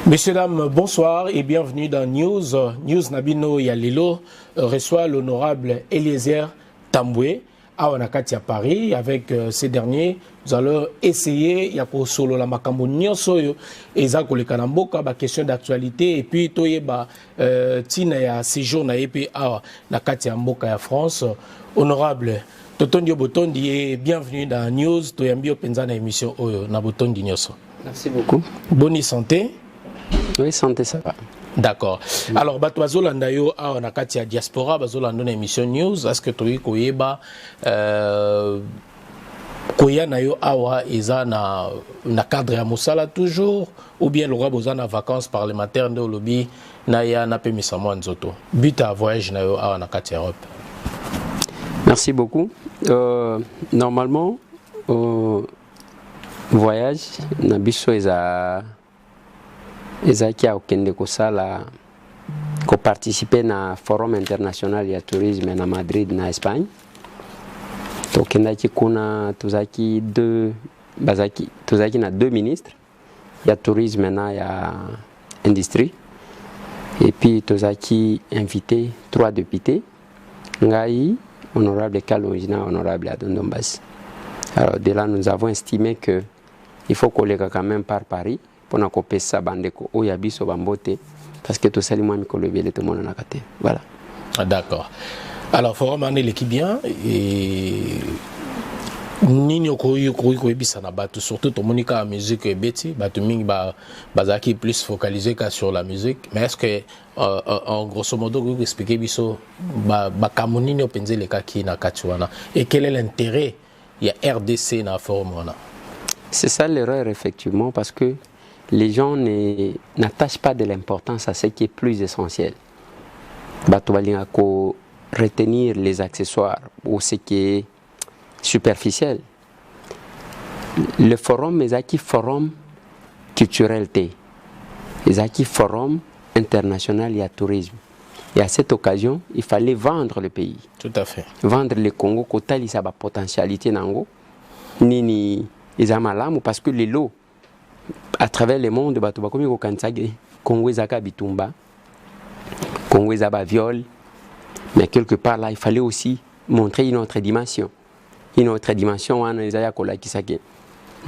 Messieurs, dames, bonsoir et bienvenue dans News. News Nabino Yalilo reçoit l'honorable Eliezer Tamboué à Onakati à Paris. Avec ces derniers, nous allons essayer de solo la makambo nyonso eza koleka na mboka ba question d'actualité et puis toyeba tina ya séjour na EP à Nakati ya mboka ya France. Honorable Totondio Botondi et bienvenue dans News. Toyambi openza na émission oyo na Botondi nyonso. Merci beaucoup. Bonne santé. Oui, santé, ça va. D'accord. Alors, Batouazolanda yo a on a katia diaspora, Bazolanda na émission news. Est-ce que tu koyeba koya na yo awa eza na cadre ya musala toujours ou bien le roi bozana vacances parlementaires de lobby na ya na pemisa mo nzoto. But à voyage na yo awa na katia Europe. Merci beaucoup. Normalement voyage na biso ezaki akende kosala ko participer na forum international ya tourisme na Madrid na Espagne. Tokendaki kuna tozaki na deux ministres ya tourisme na ya industrie et puis tozaki invité 3 députés ngai honorable Kalonjina honorable Adondombas. Alors de là nous avons estimé que il faut qu'on les quand même par Paris pour nous couper ça bandeko ou yabiso bambote parce que tout ça les moins mikolo bele tout monde nakate. Voilà. D'accord. Alors faut ramener l'équipe bien et nini okoyi bisa na batu surtout to monika musique et beti batu mingi bazaki plus focalisé sur la musique mais est-ce que en grosso modo vous expliquer biso ba kamunini openze le kaki na katiwana et quel est l'intérêt il y a RDC dans forum wana? C'est ça l'erreur effectivement parce que les gens n'attachent pas de l'importance à ce qui est plus essentiel. Batobalinako retenir les accessoires ou ce qui est superficiel. Le forum est un forum culturel, est un forum international et à tourisme. Et à cette occasion, il fallait vendre le pays. Tout à fait. Vendre le Congo, kotali sa potentialité nango, nini izamalamu parce que les lots à travers le monde, Congo ezaka bitumba, Congo ezaba viol, mais quelque part là, il fallait aussi montrer une autre dimension. Une autre dimension, on ezaya kola kisake.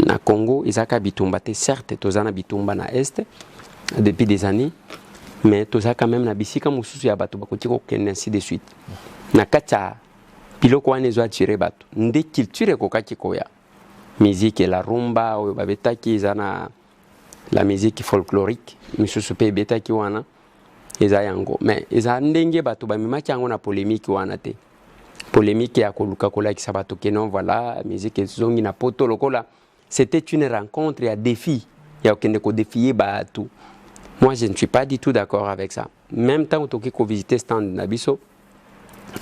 Na Congo ezaka bitumba, certes, tozana bitumba na est depuis des années, mais toza quand même na bisika mususu ya bato bakoti ko kende ainsi de suite. Na kacha biloko wana ezo attirer bato. Nde culture ko kaki koya. Musique et la rumba ou babetaki zana la musique folklorique misusu pe betaki wana eza yango mais eza ndenge bato bamimaki yango na polémique wana te polémique ya koluka kola ki sabato ke non voilà musique zongi na poto lokola c'était une rencontre ya défi ya okende ko défier bato. Moi je ne suis pas du tout d'accord avec ça. Même temps toki ko visiter stand na biso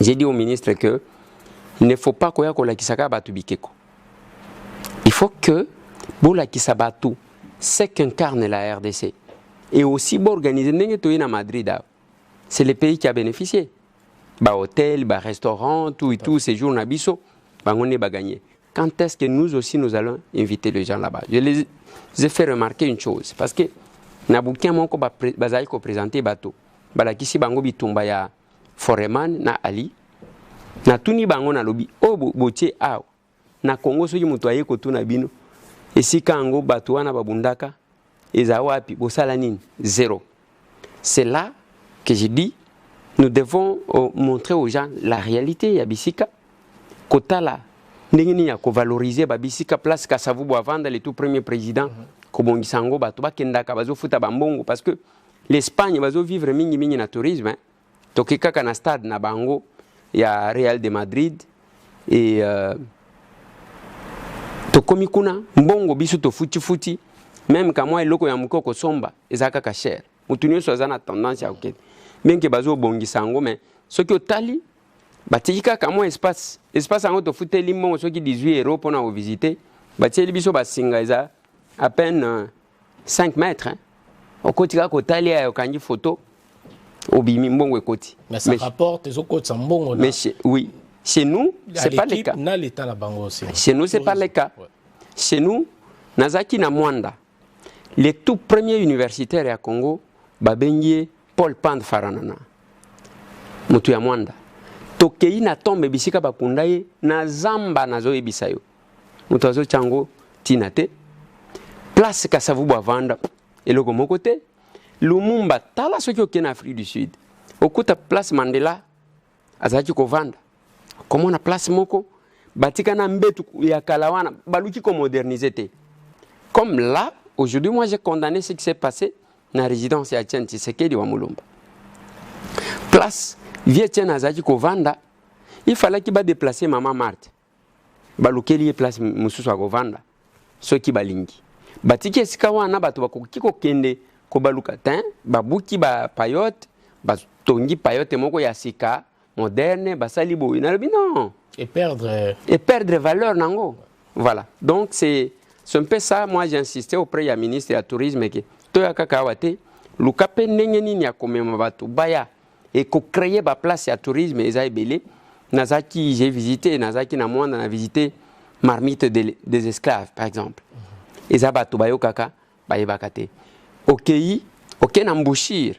j'ai dit au ministre que il ne faut pas koya kola ki saka bato bikeko. Il faut que bola ki sabato c'est qu'incarne la RDC. Et aussi, organiser à Madrid, c'est le pays qui a bénéficié. Bah, hôtel, bah, restaurant, tout et tout, séjour Nabiso, bah, on est gagné. Quand est-ce que nous aussi, nous allons inviter les gens là-bas? Je les ai fait remarquer une chose. Parce que, Naboukin, mon ko bazai ko présenté bateau. Bala kisi bango bitumba ya Foreman, na Ali. Na tuni bango na lobi, oh, boche, ah, na Congo, soki mutuaye kotu na bino. Et si kango batouana babundaka, ezawapi, bosala nini, zéro. C'est là que je dis, nous devons montrer aux gens la réalité ya bisika. Kotala, ndengini ya ko valoriser ba bisika place Kasavu Boavanda le tout premier président, kobongisango bato bakendaka bazo futa bambongo parce que l'Espagne bazo vivre mingi na tourisme, tokika na stade na bango ya Real de Madrid et tokomi kuna mbongo biso to futi même quand moi eloko ya mukoko somba ezaka ka cher mutunyo so zana tendance ya okete menke bazo bongisa ngo mais soki otali batika ka moi espace ngo to futeli mbongo soki 18 € pour na visiter batieli biso basinga eza à peine 5 mètres okotika ko tali ya kanji photo obimi mbongo ekoti mais ça rapporte ezokotsa mbongo na mais oui. Chez nous, ce n'est pas le cas. Chez nous, ce n'est pas le cas. Chez nous, Nazaki na Mwanda. les tout premiers universitaires à Congo babengi Paul Pand Faranana mutu ya mwanda tokei na tombe bisika bakunda ye na zamba nazo ebisa yo mutu azo chango tina te place Kasavu bavanda eloko moko te Lumumba tala soki okende na Afrique du Sud okuta place Mandela azaki kovanda comment na place moko batika na mbetu ya kalawana baluki ko moderniser te comme là aujourd'hui moi j'ai condamné ce qui s'est passé dans la résidence ya Etienne Tshisekedi wa Mulumba place Vietien azaki kovanda il fallait qu'il va déplacer maman Marthe balukeli place mususu akovanda soki balingi batiki esika wana bato bakoki kokende ko baluka tin babuki ba payote batongi payote moko ya sika moderne basali boy na lobi non et perdre valeur nango voilà donc c'est un peu ça moi j'ai insisté auprès du ministre du tourisme que to ya kaka wate lukape ndenge nini ya komema bato baya et ko créer ba place ya tourisme eza ebele nazaki j'ai visité nazaki na mwanda na visité marmite des esclaves par exemple eza bato bayo kaka bayebaka te okei na Mbushir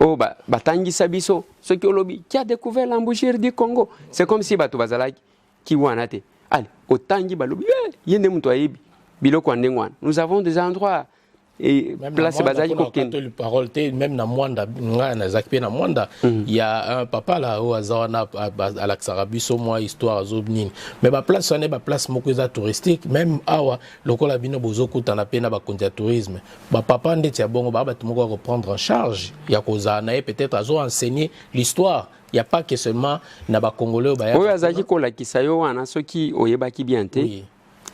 oh batangisa biso ce qui olobi qui a découvert l'embouchure du Congo c'est comme si bato bazalaki ki wana te allez otangi balobi yende muto ayebi biloko ndengwana nous avons des endroits et place bazali kokende parole te même na mwanda na zakpe na mwanda il y a un papa là au azana à l'Axarabiso moi histoire azobnini mais ba place on est ba place moko eza touristique même awa lokola bino bozokuta na pena ba kondia tourisme ba papa ndeti ya bongo ba bato moko reprendre en charge ya kozana et peut-être azo enseigner l'histoire il y a pas que seulement na ba congolais ba ya oyo azaki kola kisayo wana soki oyebaki bien te oui.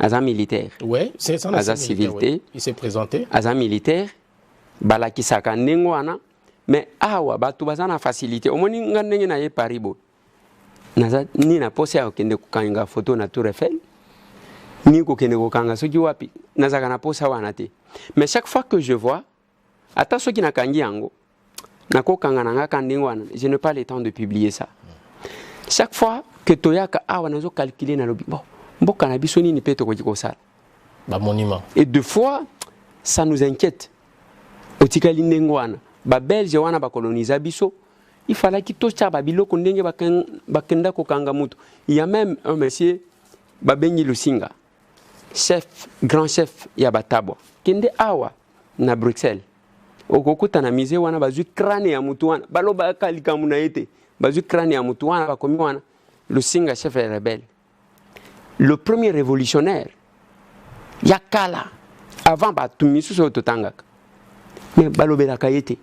Azan militaire. Oui, c'est ça. Azan civilité. Oui. Il s'est présenté. Azan militaire. Balaki saka nengwana. Mais awa batu bazana facilité. Omoni ngandenge na ye paribo. Naza ni na pose ya kende kukanga photo na Tour Eiffel. Ni ko kende kukanga soki wapi. Naza kana pose wana te. Mais chaque fois que je vois ata soki na kangi yango na ko kanga na ngaka ndengwana, je n'ai pas le temps de publier ça. Chaque fois que toyaka awa nazo calculer na lobi. Bon. Monument. Et deux fois, ça nous inquiète. Belge wana ba colonisa biso, il fallait qu'il tocha babilo kondenge bakenda ko kangamuto. Il y a même un monsieur Babengi Lusinga, chef, grand chef ya Batabwa, kende awa na Bruxelles. Okokuta na mise wana bazu crâne ya mutu wana, baloba kalika munaete, bazu crâne ya mutu wana bakomi wana. Lusinga chef est rebelle. Le premier révolutionnaire, Yakala, avant Batumisu Sototangak, mais Balobela Kayete,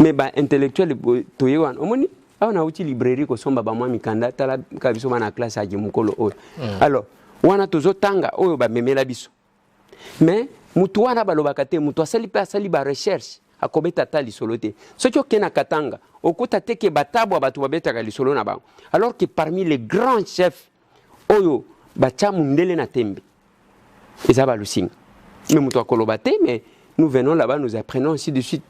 mais intellectuel Toyewan, Omoni, on a outil librairie ko somba ba mami kanda tala kabiso na classe aji mukolo o. Alors, wana tozo tanga oyo ba memela biso. Mais mutu wana balobaka te mutu asali pa asali ba recherche akobeta tali solote. Soki okena katanga, okuta teke batabwa batu babeta ka lisolo na bango. Alors que parmi les grands chefs oyo bacha mundele na tembe ezaba lusinga mais muto akolobate mais nous venons là-bas nous apprenons ainsi de suite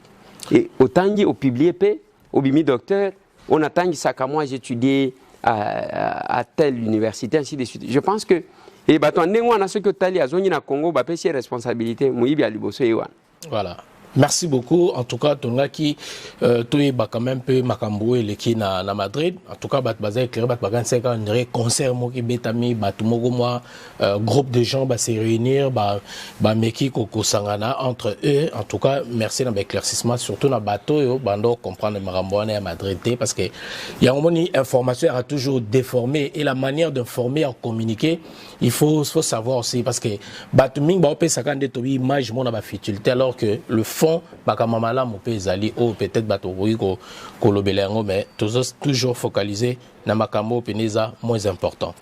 et autangi au publier pe au bimi docteur on attend ça qu'à moi j'étudiais à telle université ainsi de suite je pense que et bato ndengwa na soki otali azongi na Congo ba pesi responsabilité muyibi ya liboso yewana voilà. Merci beaucoup. En tout cas, Tongaki, tu quand même peu makambo et qui na Madrid. En tout cas, bat bazé éclairé, bat bagan 50 concert moki betami, bat mogo moi groupe de gens va se réunir, ba meki koko sangana entre eux. En tout cas, merci dans l'éclaircissement, surtout dans bateau yo bando comprendre makambo à Madrid parce que il y a une information a toujours déformé et la manière d'informer et communiquer, il faut savoir aussi parce que batuming ba opé sakande to image mon ba futilité alors que le fond bakamamala mo pe zali o peut-être bato ko kolobelengo mais toujours focalisé na makambo peneza moins important.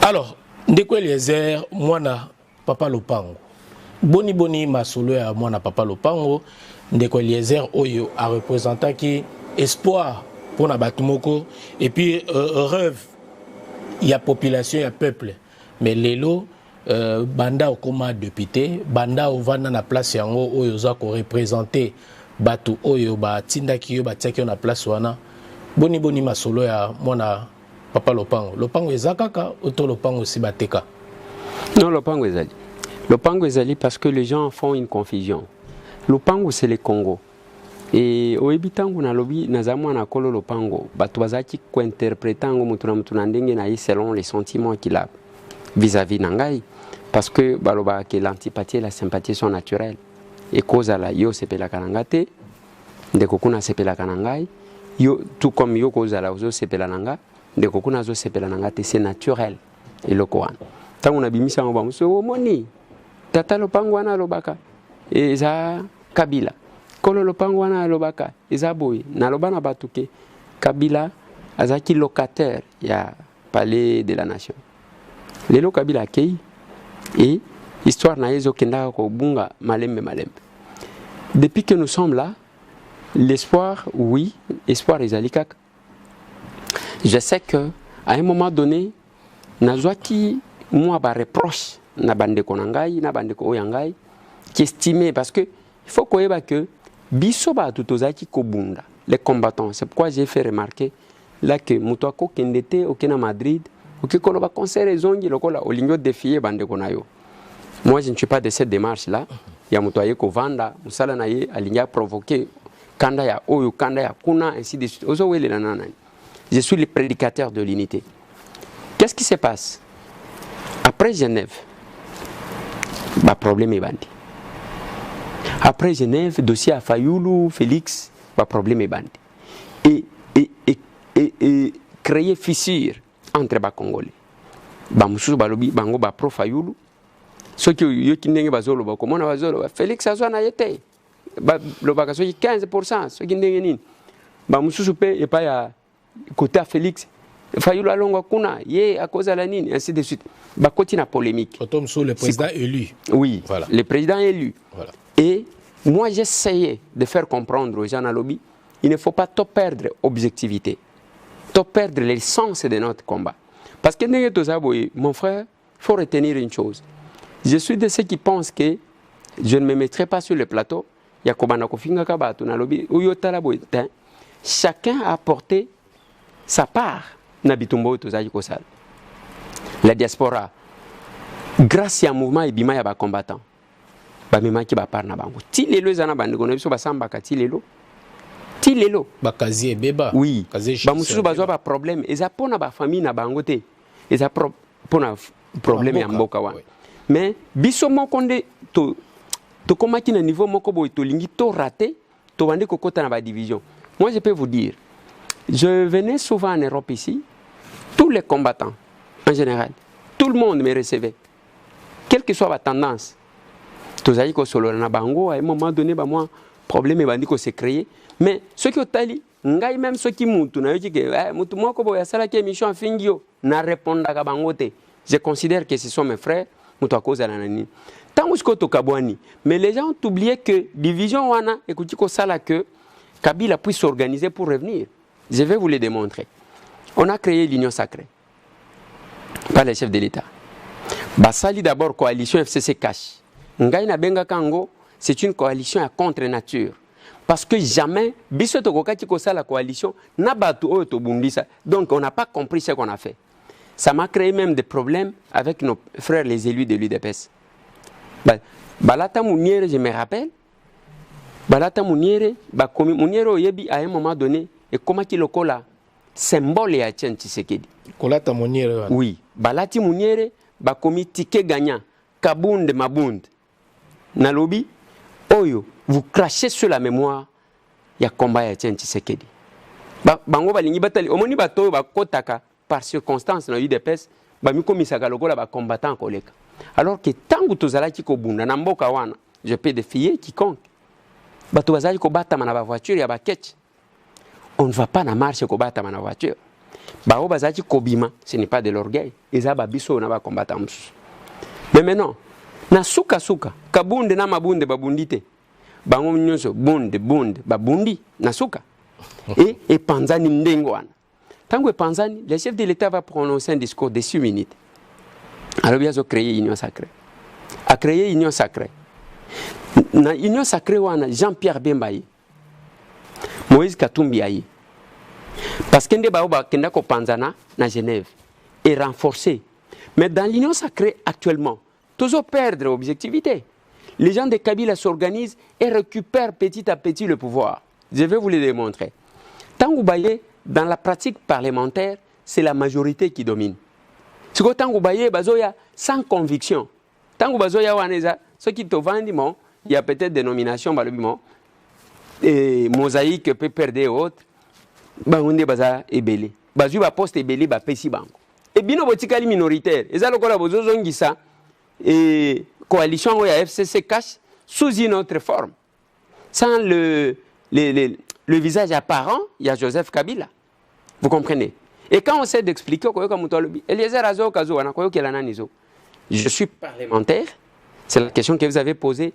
Alors ndeko Eliezer mwana papa Lopango boni masolo ya mwana papa Lopango ndeko Eliezer oyo a représentant qui espoir pour na batumoko et puis rêve il y a population il y a peuple mais lelo banda okoma député banda ovanda na place yango oyo za ko représenter batu oyo ba tindaki yo batiaki na place wana boni masolo ya mwana papa Lopango ezakaka oto Lopango si bateka non Lopango ezali Lopango ezali parce que les gens font une confusion. Lopango c'est le Congo. Et au ebitango na lobi nazamwa na kolo lopango bato bazaki ko interprétango mutu na ndenge na ye selon les sentiments qu'il a vis-à-vis nangai parce que baloba que l'antipathie et la sympathie sont naturelles et cause la yo sepela kanangate ndeko kuna sepela kanangai yo tout comme yo cause la zo sepela nanga ndeko kuna zo sepela nangate c'est naturel et lokoan tango na bimisa ngo ba muso moni tata lopango wana lobaka eza Kabila kolo lopango wana lobaka eza boy na lobana batuke Kabila azaki locataire ya palais de la nation lelo Kabila kei et histoire na yezo kenda ko bunga malembe depuis que nous sommes là l'espoir oui espoir ezali kaka je sais que à un moment donné nazwaki moi ba reproche na bandeko nangai na bandeko oyangai qui estimé parce que il faut koyeba que biso ba tutozaki kobunda les combattants c'est pourquoi j'ai fait remarquer là que mutwako kendete okena Madrid okikolo ba concert ezongi lokola olingo défier bandeko nayo. Moi je ne suis pas de cette démarche là ya mutwaye ko vanda musala na ye alinya provoquer kanda ya oyo kanda ya kuna ainsi de suite ozo wele na nana. Je suis le prédicateur de l'unité. Qu'est-ce qui se passe après Genève? Bah problème est bandi. Après Genève, dossier à Fayoulou, Félix, pas problème est bandi. Et créer fissure entre les Congolais. Bamusu balobi bango ba pro Fayoulou. Ce qui yo kindenge bazolo ba comment bazolo Félix azwa na yete. Ba lo bakaso 15%, ce qui ndenge nini. Bamusu pe et pas ya côté à Félix. Fayoulou alonga kuna ye à cause de la nini ainsi de suite. Ba continue la polémique. Automne le président élu. Oui, voilà. Le président élu. Voilà. Et moi, j'essayais de faire comprendre aux gens à lobby, il ne faut pas tout perdre objectivité, tout perdre l'essence de notre combat. Parce que, mon frère, il faut retenir une chose. Je suis de ceux qui pensent que je ne me mettrai pas sur le plateau. Chacun a apporté sa part. La diaspora, grâce à un mouvement et bima ya combattants. Bamemaki ba parna bango ti lelo ezana bandeko na biso basamba ka ti lelo bakazi beba oui bamususu bazwa ba problème eza pona ba famille na bango te eza pona problème ya mboka wana mais biso moko nde to komaki na niveau moko boy to lingi to raté to bande kokota na ba division. Moi je peux vous dire je venais souvent en Europe ici, tous les combattants en général tout le monde me recevait quelle que soit la tendance. Tozali ko solo na bango à un moment donné ba moi problème bandi ko se créer mais ceux qui otali ngai même ceux qui mutu na yoki que mutu moko boya sala ke mission fingio na répondre ka bango te je considère que ce sont mes frères mutu a cause la nani tango sko to kabwani mais les gens ont oublié que division wana ekuti ko sala que Kabila puisse s'organiser pour revenir. Je vais vous le démontrer. On a créé l'Union sacrée par les chefs de l'État. Basali d'abord coalition FCC cash. Ngai na benga kango, c'est une coalition à contre-nature. Parce que jamais, biso tokokaki ko la coalition, na batu oyo to bundisa. Donc on n'a pas compris ce qu'on a fait. Ça m'a créé même des problèmes avec nos frères les élus de l'UDPS. Balata Mouniere, je me rappelle. Balata Mouniere, Mouniere oyebi à un moment donné, et comment qu'il le colla, symbole ya Tien Tshisekedi. Kolata Mouniere. Oui, Balati Mouniere, bakomi ticket gagnant, Kabunde Mabunde. Nalobi, oyo, vous crachez sur la mémoire, il y a combat ya Tien Tshisekedi. Bango balingi batali, omoni bato bakotaka par circonstance na UDPS, bami komisaka lokola ba combattant koleka. Alors que tangu tozalaki ko bunda na mboka wana, je peux défier quiconque. Bato bazali ko batama na ba voiture ya ba ketch. On ne va pas na marche ko batama na voiture. Bao bazali ko bima, ce n'est pas de l'orgueil. Eza ba biso na ba combattant. Mais maintenant, na suka kabunde na mabunde babundite. Bango nyonso bunde babundi na suka. Et panzani ndengo wana. Tango panzani, le chef de l'État va prononcer un discours de 6 minutes. Alors il a créé Union sacrée. A créé Union sacrée. Na Union sacrée wana Jean-Pierre Bembaye. Moïse Katumbi ayi. Parce que nde baoba kenda ko panzana na Genève et renforcé. Mais dans l'Union sacrée actuellement, toujours perdre l'objectivité. Les gens de Kabila s'organisent et récupèrent petit à petit le pouvoir. Je vais vous le démontrer. Tant que vous voyez, dans la pratique parlementaire, c'est la majorité qui domine. Ce que tant que vous voyez, sans conviction. Tant que vous voyez, ce qui te vendent, il y a peut-être des nominations, et mosaïque peut perdre et autres. On est belé. Bazu ba poste belé ba pesi bango. Et bino botikali minoritaire. Eza lokola bozo zongisa et coalition ya FCC cache sous une autre forme. Sans le visage apparent, il y a Joseph Kabila. Vous comprenez? Et quand on essaie d'expliquer je suis parlementaire, c'est la question que vous avez posée.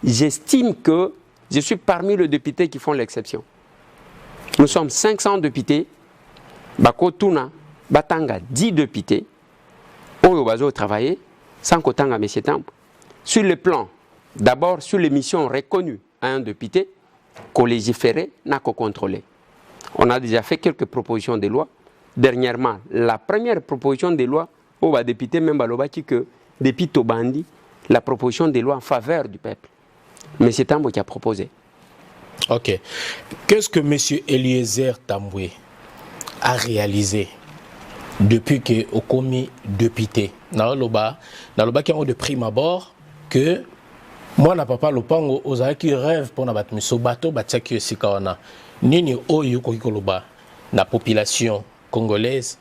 J'estime que je suis parmi les députés qui font l'exception. Nous sommes 500 députés, Bako Tuna, Batanga 10 députés, Oyo Bazo travailler, sans qu'Otanga M. Tambo. Sur le plan, d'abord sur les missions reconnues à un député, qu'on légiférait, n'a qu'à contrôler. On a déjà fait quelques propositions de loi. Dernièrement, la première proposition de loi, au député même Balobaki que depuis Tobandi, la proposition de loi en faveur du peuple. M. Tambo qui a proposé. Ok. Qu'est-ce que M. Eliezer Tambwe a réalisé depuis que au commis député? Naloba qui a de prime abord que moi na papa lopango ozaki rêve pour na batmiso bato batiaki sikawana nini oyo kokoloba na population congolaise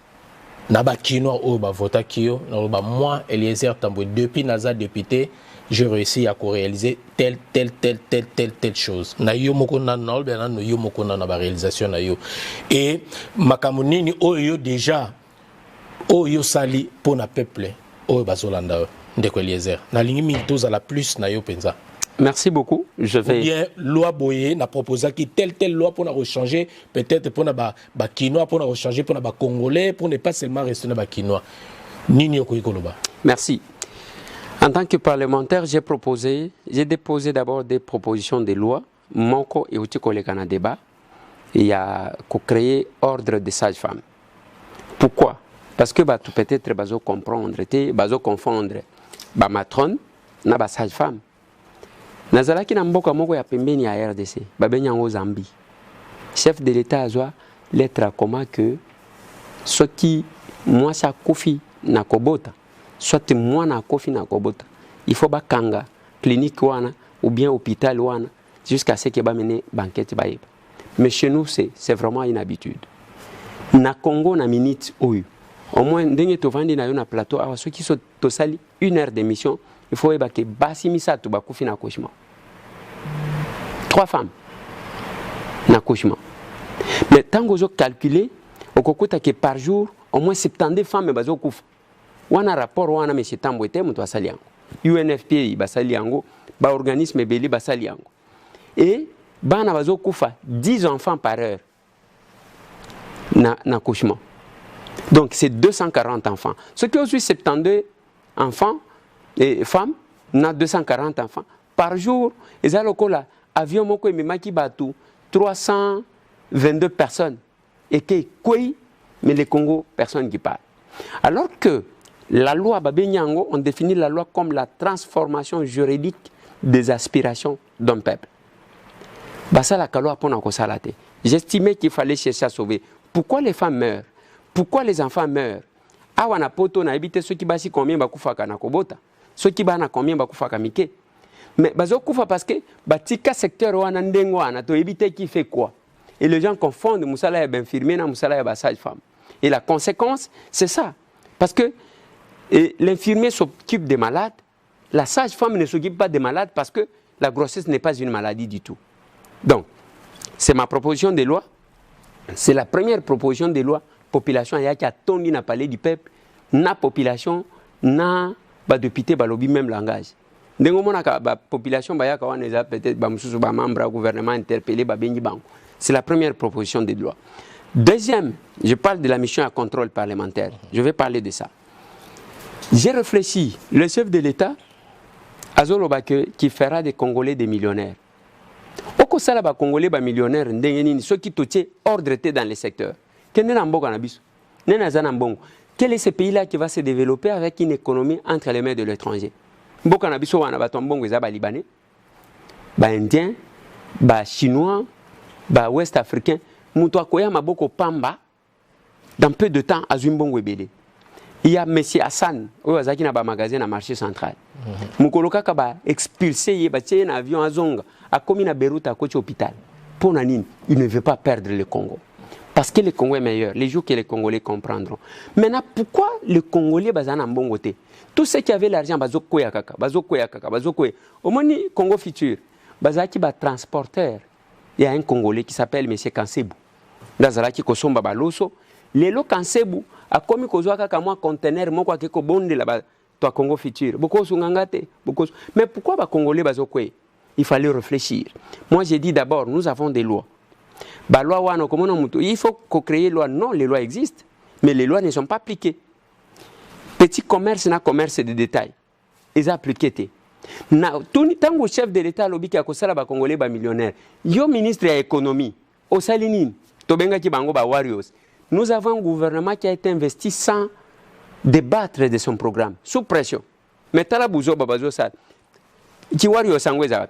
na bakinois oyo bavotaki yo naloba moi Eliezer Tambwe depuis naza député j'ai réussi à réaliser telle chose. Na yo moko na nalbena no yo moko na ba réalisation na yo. Et makamunini oyo déjà oyo sali pour na peuple oyo bazolanda ndeko Eliezer. Na lingi mintos à la plus na yo penza. Merci beaucoup. Je vais. Ou bien loi Boye n'a proposé qui telle loi pour rechanger peut-être pour na ba kinois pour rechanger pour na ba congolais pour ne pas seulement rester na ba kinois. Nini okoloba. Merci. En tant que parlementaire, j'ai déposé d'abord des propositions de loi. Monko et Outiko le Canada débat. Il y a créé ordre des sages-femmes. Pourquoi? Parce que tout peut-être bazo comprendre, bazo confondre, matrone na ba sage-femme. Nazalaki na mboka moko ya pembeni ya RDC, babenya ngo Zambie. Chef de l'État azwa lettre comment que ce qui moi ça kofi na kobota. Soit moi na kofi na kobota. Il faut bakanga clinique wana ou bien hôpital wana jusqu'à ce que ba mener banquette baïba. Mais chez nous c'est vraiment une habitude. Na Congo na minute oyo. Au moins ndenge to vandi na yo na plateau awa ceux qui sont to sali 1 heure d'émission, il faut que basi misato ba kofi na accouchement. 3 femmes na accouchement. Mais tant que vous calculez, au kokota que par jour au moins 70 femmes bazo kufa. Wana rapport wana M. Tambo ete mutu asali yango. UNFPA basali yango, ba organisme beli basali yango. Et bana bazo kufa 10 enfants par heure na accouchement. Donc c'est 240 enfants. Ce qui est aussi 72 enfants et femmes na 240 enfants par jour. Et ça lokola avion moko ememaki batu 322 personnes et que quoi mais le Congo personne qui parle. Alors que la loi Babenyango, on définit la loi comme la transformation juridique des aspirations d'un peuple. J'estimais qu'il fallait chercher à sauver. Pourquoi les femmes meurent? Pourquoi les enfants meurent? Awana poto na habité ceux qui basi combien bakufaka na kobota. Ceux qui bana combien bakufaka mike. Mais bazo kufa parce que batika secteur wana ndengo wana to habité qui fait quoi? Et les gens confondent musala ya infirmier na musala ya sage-femme. Et la conséquence, c'est ça. Parce que l'infirmier s'occupe des malades, la sage-femme ne s'occupe pas des malades parce que la grossesse n'est pas une maladie du tout. Donc, c'est ma proposition de loi. C'est la première proposition de loi. Population, il y a qui a tondi na palais du peuple, na population, na député, lobby même langage. La population, peut-être membre gouvernement interpellé, c'est la première proposition de loi. Deuxième, je parle de la mission à contrôle parlementaire. Je vais parler de ça. J'ai réfléchi, le chef de l'État, Azolobake, qui fera des Congolais des millionnaires. Oko sala ba Congolais ba millionnaires, ceux qui touchent ordre dans les secteurs. Quel est ce pays-là qui va se développer avec une économie entre les mains de l'étranger? mboka na biso wana bato mbongo eza ba libanais ba indien ba chinois ba west africain muto akoya maboko pamba dans peu de temps azwi mbongo ebele. Il y a monsieur Hassan oyo azaki na ba magasin na marché central mukolo kaka ba expulsé ye ba tie na avion azonga akomi na Beyrouth akoti hôpital pour nanine il ne veut pas perdre le Congo. Parce que le Congo est meilleur, les jours que les Congolais comprendront. Maintenant, pourquoi les Congolais bazana mbongote? Tous ceux qui avaient l'argent, bazokoya kaka. Au moins, Congo Futur, bazaki ba transporteur. Il y a un Congolais qui s'appelle M. Kansebu. Dazalaki kosomba baloso. Lelo Kansebu a commis kozwa kaka moi conteneur moko akeko bonde là-bas toi Congo Futur. Beaucoup sungangate, beaucoup. Mais pourquoi ba Congolais bazokoye? Il fallait réfléchir. Moi, j'ai dit d'abord, nous avons des lois. Il faut créer loi. Non, les lois existent, mais les lois ne sont pas appliquées. Petit commerce, c'est un commerce de détail. Ils sont appliqués. Tant que chef de l'État, le Congolais millionnaire, yo ministre de l'économie, au Salinine, nous avons un gouvernement qui a été investi sans débattre de son programme, sous pression. Mais Talabouzo Babazo Sal, Tiwario Sangweza.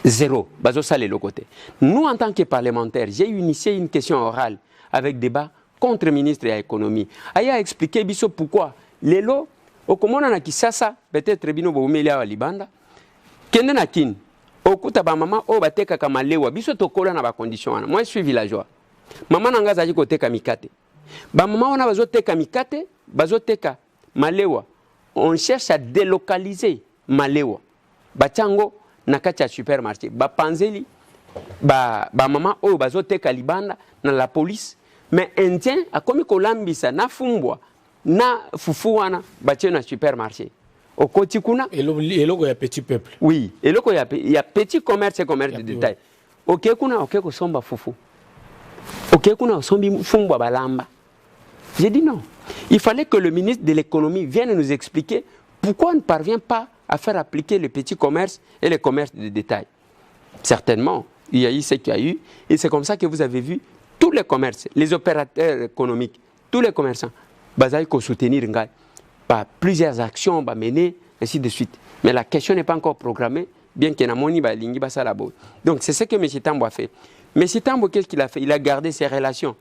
Zéro, bazosale le côté. Nous, en tant que parlementaires, j'ai initié une question orale avec débat contre le ministre de l'économie. Il a expliqué biso pourquoi les lots, au commandant na Kisasa, peut-être bino boumeli à Libanda, kende na kin, au kuta ba maman, au bateka kamalewa, biso tokola na ba condition. Moi, je suis villageois. Maman nanga zaji ko teka mikate. Ba maman wana bazoteka mikate, bazoteka malewa. On cherche à délocaliser malewa. Bachango na kati ya supermarché ba panzeli ba mama oyo bazoteka libanda na la police mais indien akomi kolambisa na fumbwa na fufu wana batie na supermarché okoti kuna eloko ya petit peuple. Oui, eloko ya petit commerce et commerce de détail. OK kuna OK ko somba fufu. OK kuna sombi fumbwa balamba. J'ai dit non. Il fallait que le ministre de l'économie vienne nous expliquer pourquoi on ne parvient pas à faire appliquer le petit commerce et le commerce de détail. Certainement, il y a eu ce qu'il y a eu, et c'est comme ça que vous avez vu tous les commerces, les opérateurs économiques, tous les commerçants, il faut soutenir par plusieurs actions menées, ainsi de suite. Mais la question n'est pas encore programmée, bien qu'il y ait un moni. Donc c'est ce que M. Tambo a fait. M. Tambo, qu'est-ce qu'il a fait? Il a gardé ses relations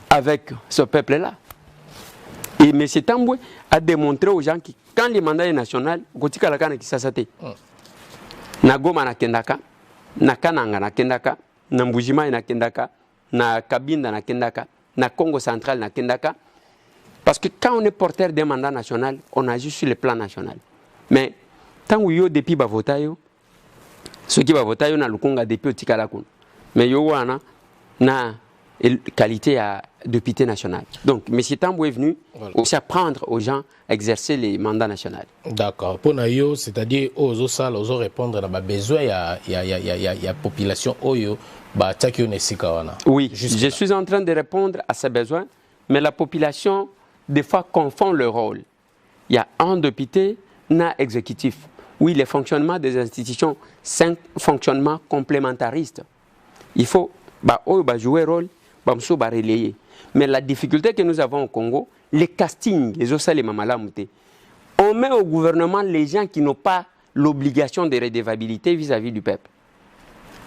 avec ce peuple-là. Et M. Tambo a démontré aux gens que quand le mandat est national, na Goma na kendaka, na Kananga na kendaka, na Mbujima na kendaka, na Kabinda na kendaka, na Congo central na kendaka. Parce que quand on est porteur d'un mandat national, on agit sur le plan national. Mais tant que yo depuis bavotayo, ceux qui bavotayo na lukonga depuis otikalakun. Mais yo wana na qualité à député national. Donc, M. Tambo est venu aussi apprendre aux gens à exercer les mandats nationaux. D'accord. Pour nous, c'est-à-dire aux salles, aux répondre à besoin, il y a population oyo, oui, je suis en train de répondre à ces besoins, mais la population, des fois, confond le rôle. Il y a un député, un exécutif. Oui, le fonctionnement des institutions, c'est un fonctionnement complémentariste. Il faut jouer rôle. Mais la difficulté que nous avons au Congo, les castings, les osales mamalamuté, on met au gouvernement les gens qui n'ont pas l'obligation de redevabilité vis-à-vis du peuple.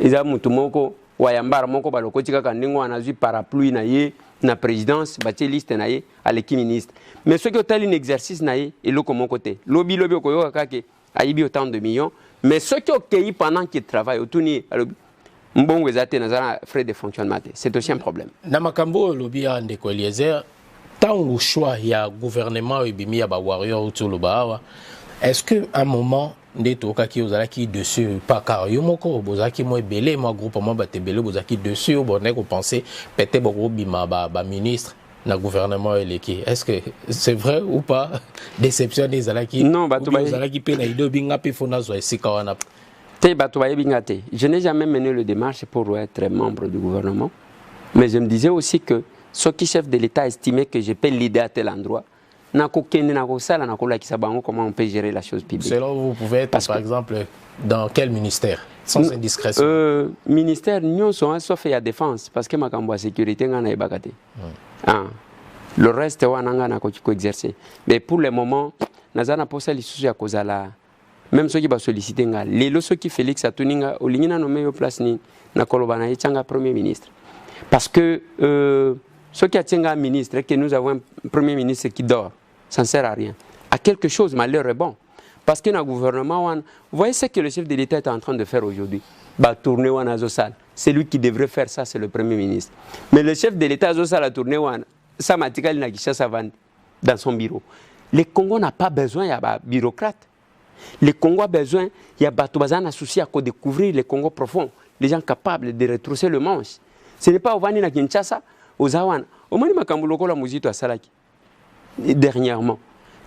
Ils ont mutumoko wayambara moko balokotika kandingo anazu parapluie na ye na présidence batie liste na ye à l'équipe ministre. Mais ceux qui ont un exercice na ye et l'autre mon côté. Lobby okoyo kake aibi autant de millions, mais ceux qui ont cueilli pendant qu'ils travaillent autour frais de fonctionnement, c'est aussi un problème. Namakambo lobby a ndeko Eliezer, tant au choix il y a gouvernement et bimi ya ba warrior autour le bawa. Est-ce que à un moment ndeto kaki ozalaki dessus pas car yo moko bozaki mo belé mo groupe mo batebele bozaki dessus bonne ko penser peut-être bo bima ba ministre na gouvernement eleki. Est-ce que c'est vrai ou pas? Déception des alaki. Non, bato ba alaki pe na ido binga pe fona zo esika wana. Je n'ai jamais mené le démarche pour être membre du gouvernement, mais je me disais aussi que ceux qui chefs de l'État estimaient que je peux l'aider à tel endroit, comment on peut gérer la chose publique. Selon vous, pouvez être, par exemple, dans quel ministère, sans indiscrétion? Ministère, nous sommes sauf la défense, parce que ma sécurité, le reste, on a exercer. Mais pour le moment, nazana posa lisusu ya kozala même ceux qui va solliciter nga lelo ceux qui Félix Atuninga olingina nommé au place ni na koloba na yechanga premier ministre parce que ceux qui attendent ministre et que nous avons un premier ministre qui dort ça ne sert à rien à quelque chose malheur est bon parce que dans le gouvernement vous voyez ce que le chef de l'État est en train de faire aujourd'hui bah tourner wana zosal c'est lui qui devrait faire ça c'est le premier ministre mais le chef de l'État zosal a tourné wana ça matikali na Kinshasa dans son bureau le Congo n'a pas besoin il y a ba bureaucrate. Le Congo a besoin, il y a Batobazan associé à découvrir le Congo profond, les gens capables de retrousser le manche. Ce n'est pas au Vani na Kinshasa, aux Awan. Au Mani Makambuloko la musique à Salaki. Dernièrement.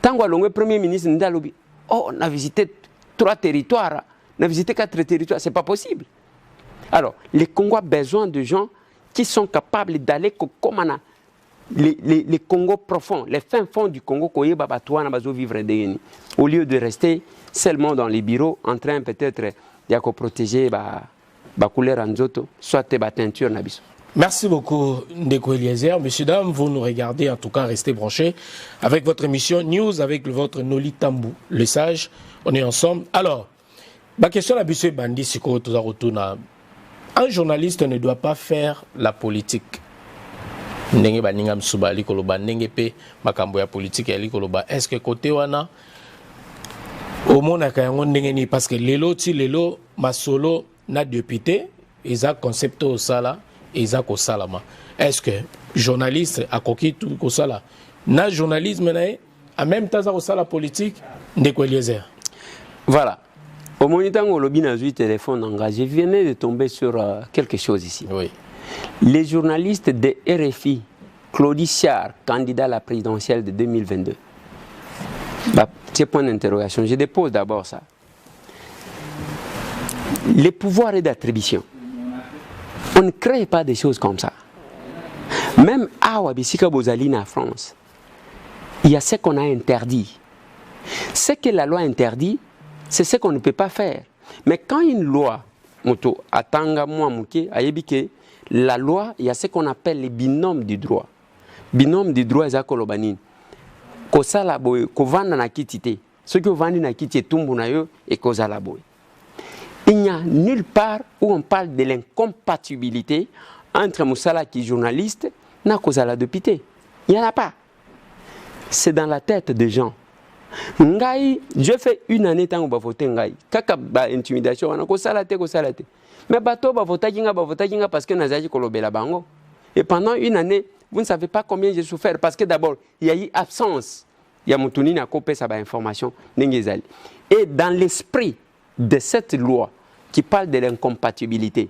Tant que le premier ministre Ndalobi, oh, on a visité 3 territoires, on a visité 4 territoires, c'est pas possible. Alors, le Congo a besoin de gens qui sont capables d'aller comme on a. Les Congo profonds, les fins fonds du Congo, au lieu de rester seulement dans les bureaux en train peut-être de protéger la couleur en zoto, soit la teinture. Merci beaucoup, Ndeko Eliezer. Messieurs, dames, vous nous regardez, en tout cas, restez branchés avec votre émission News avec votre Noli Tambou, le sage. On est ensemble. Alors, ma question à Bissé Bandi, c'est quoi un journaliste ne doit pas faire la politique. Ndenge baninga msuba likoloba ndenge pe makambo ya politique ya likoloba est-ce que côté wana omona kayango ndenge ni parce que lelo masolo na député eza concept au sala eza ko salama est-ce que journaliste akoki tout ko sala na journalisme na en même temps au sala politique Ndeko Eliezer voilà au monitango lobi na zui téléphone engagé je venais de tomber sur quelque chose ici oui. Les journalistes de RFI, Claudie Siard, candidat à la présidentielle de 2022. C'est point d'interrogation. Je dépose d'abord ça. Les pouvoirs d'attribution. On ne crée pas des choses comme ça. Même à Wabisika Bozalina en France, il y a ce qu'on a interdit. Ce que la loi interdit, c'est ce qu'on ne peut pas faire. Mais quand une loi, moto, atanga moi muke, ayebike, la loi, il y a ce qu'on appelle les binômes du droit. Binôme du droit, c'est kolobanine. Kosala boy, kovanda na kitite. Ce que vandi na kitite tumbu na yo et kozala boy. Il n'y a nulle part où on parle de l'incompatibilité entre Moussala qui est journaliste et kozala député. Il n'y en a pas. C'est dans la tête des gens. Ngai, je fais une année tant que je vote ngai. Kaka ba intimidation, on a kosala te. Mais bateau ba vote kinga parce que nazaji kolobela bango. Et pendant une année, vous ne savez pas combien j'ai souffert parce que d'abord, il y a eu absence. Il y a Moutouni n'a coupé sa information. Et dans l'esprit de cette loi qui parle de l'incompatibilité,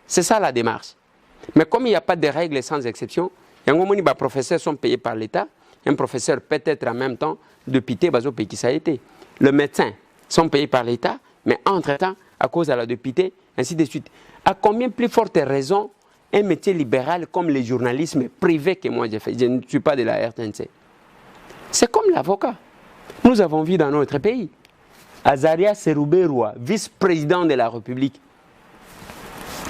c'est ça la démarche. Mais comme il n'y a pas de règles sans exception, les professeurs sont payés par l'État, un professeur peut-être en même temps député, le médecin sont payés par l'État, mais entre-temps, à cause de la député, ainsi de suite. À combien plus forte raison un métier libéral comme le journalisme privé que moi j'ai fait, je ne suis pas de la RTNC. C'est comme l'avocat. Nous avons vu dans notre pays, Azaria Serouberoua, vice-président de la République,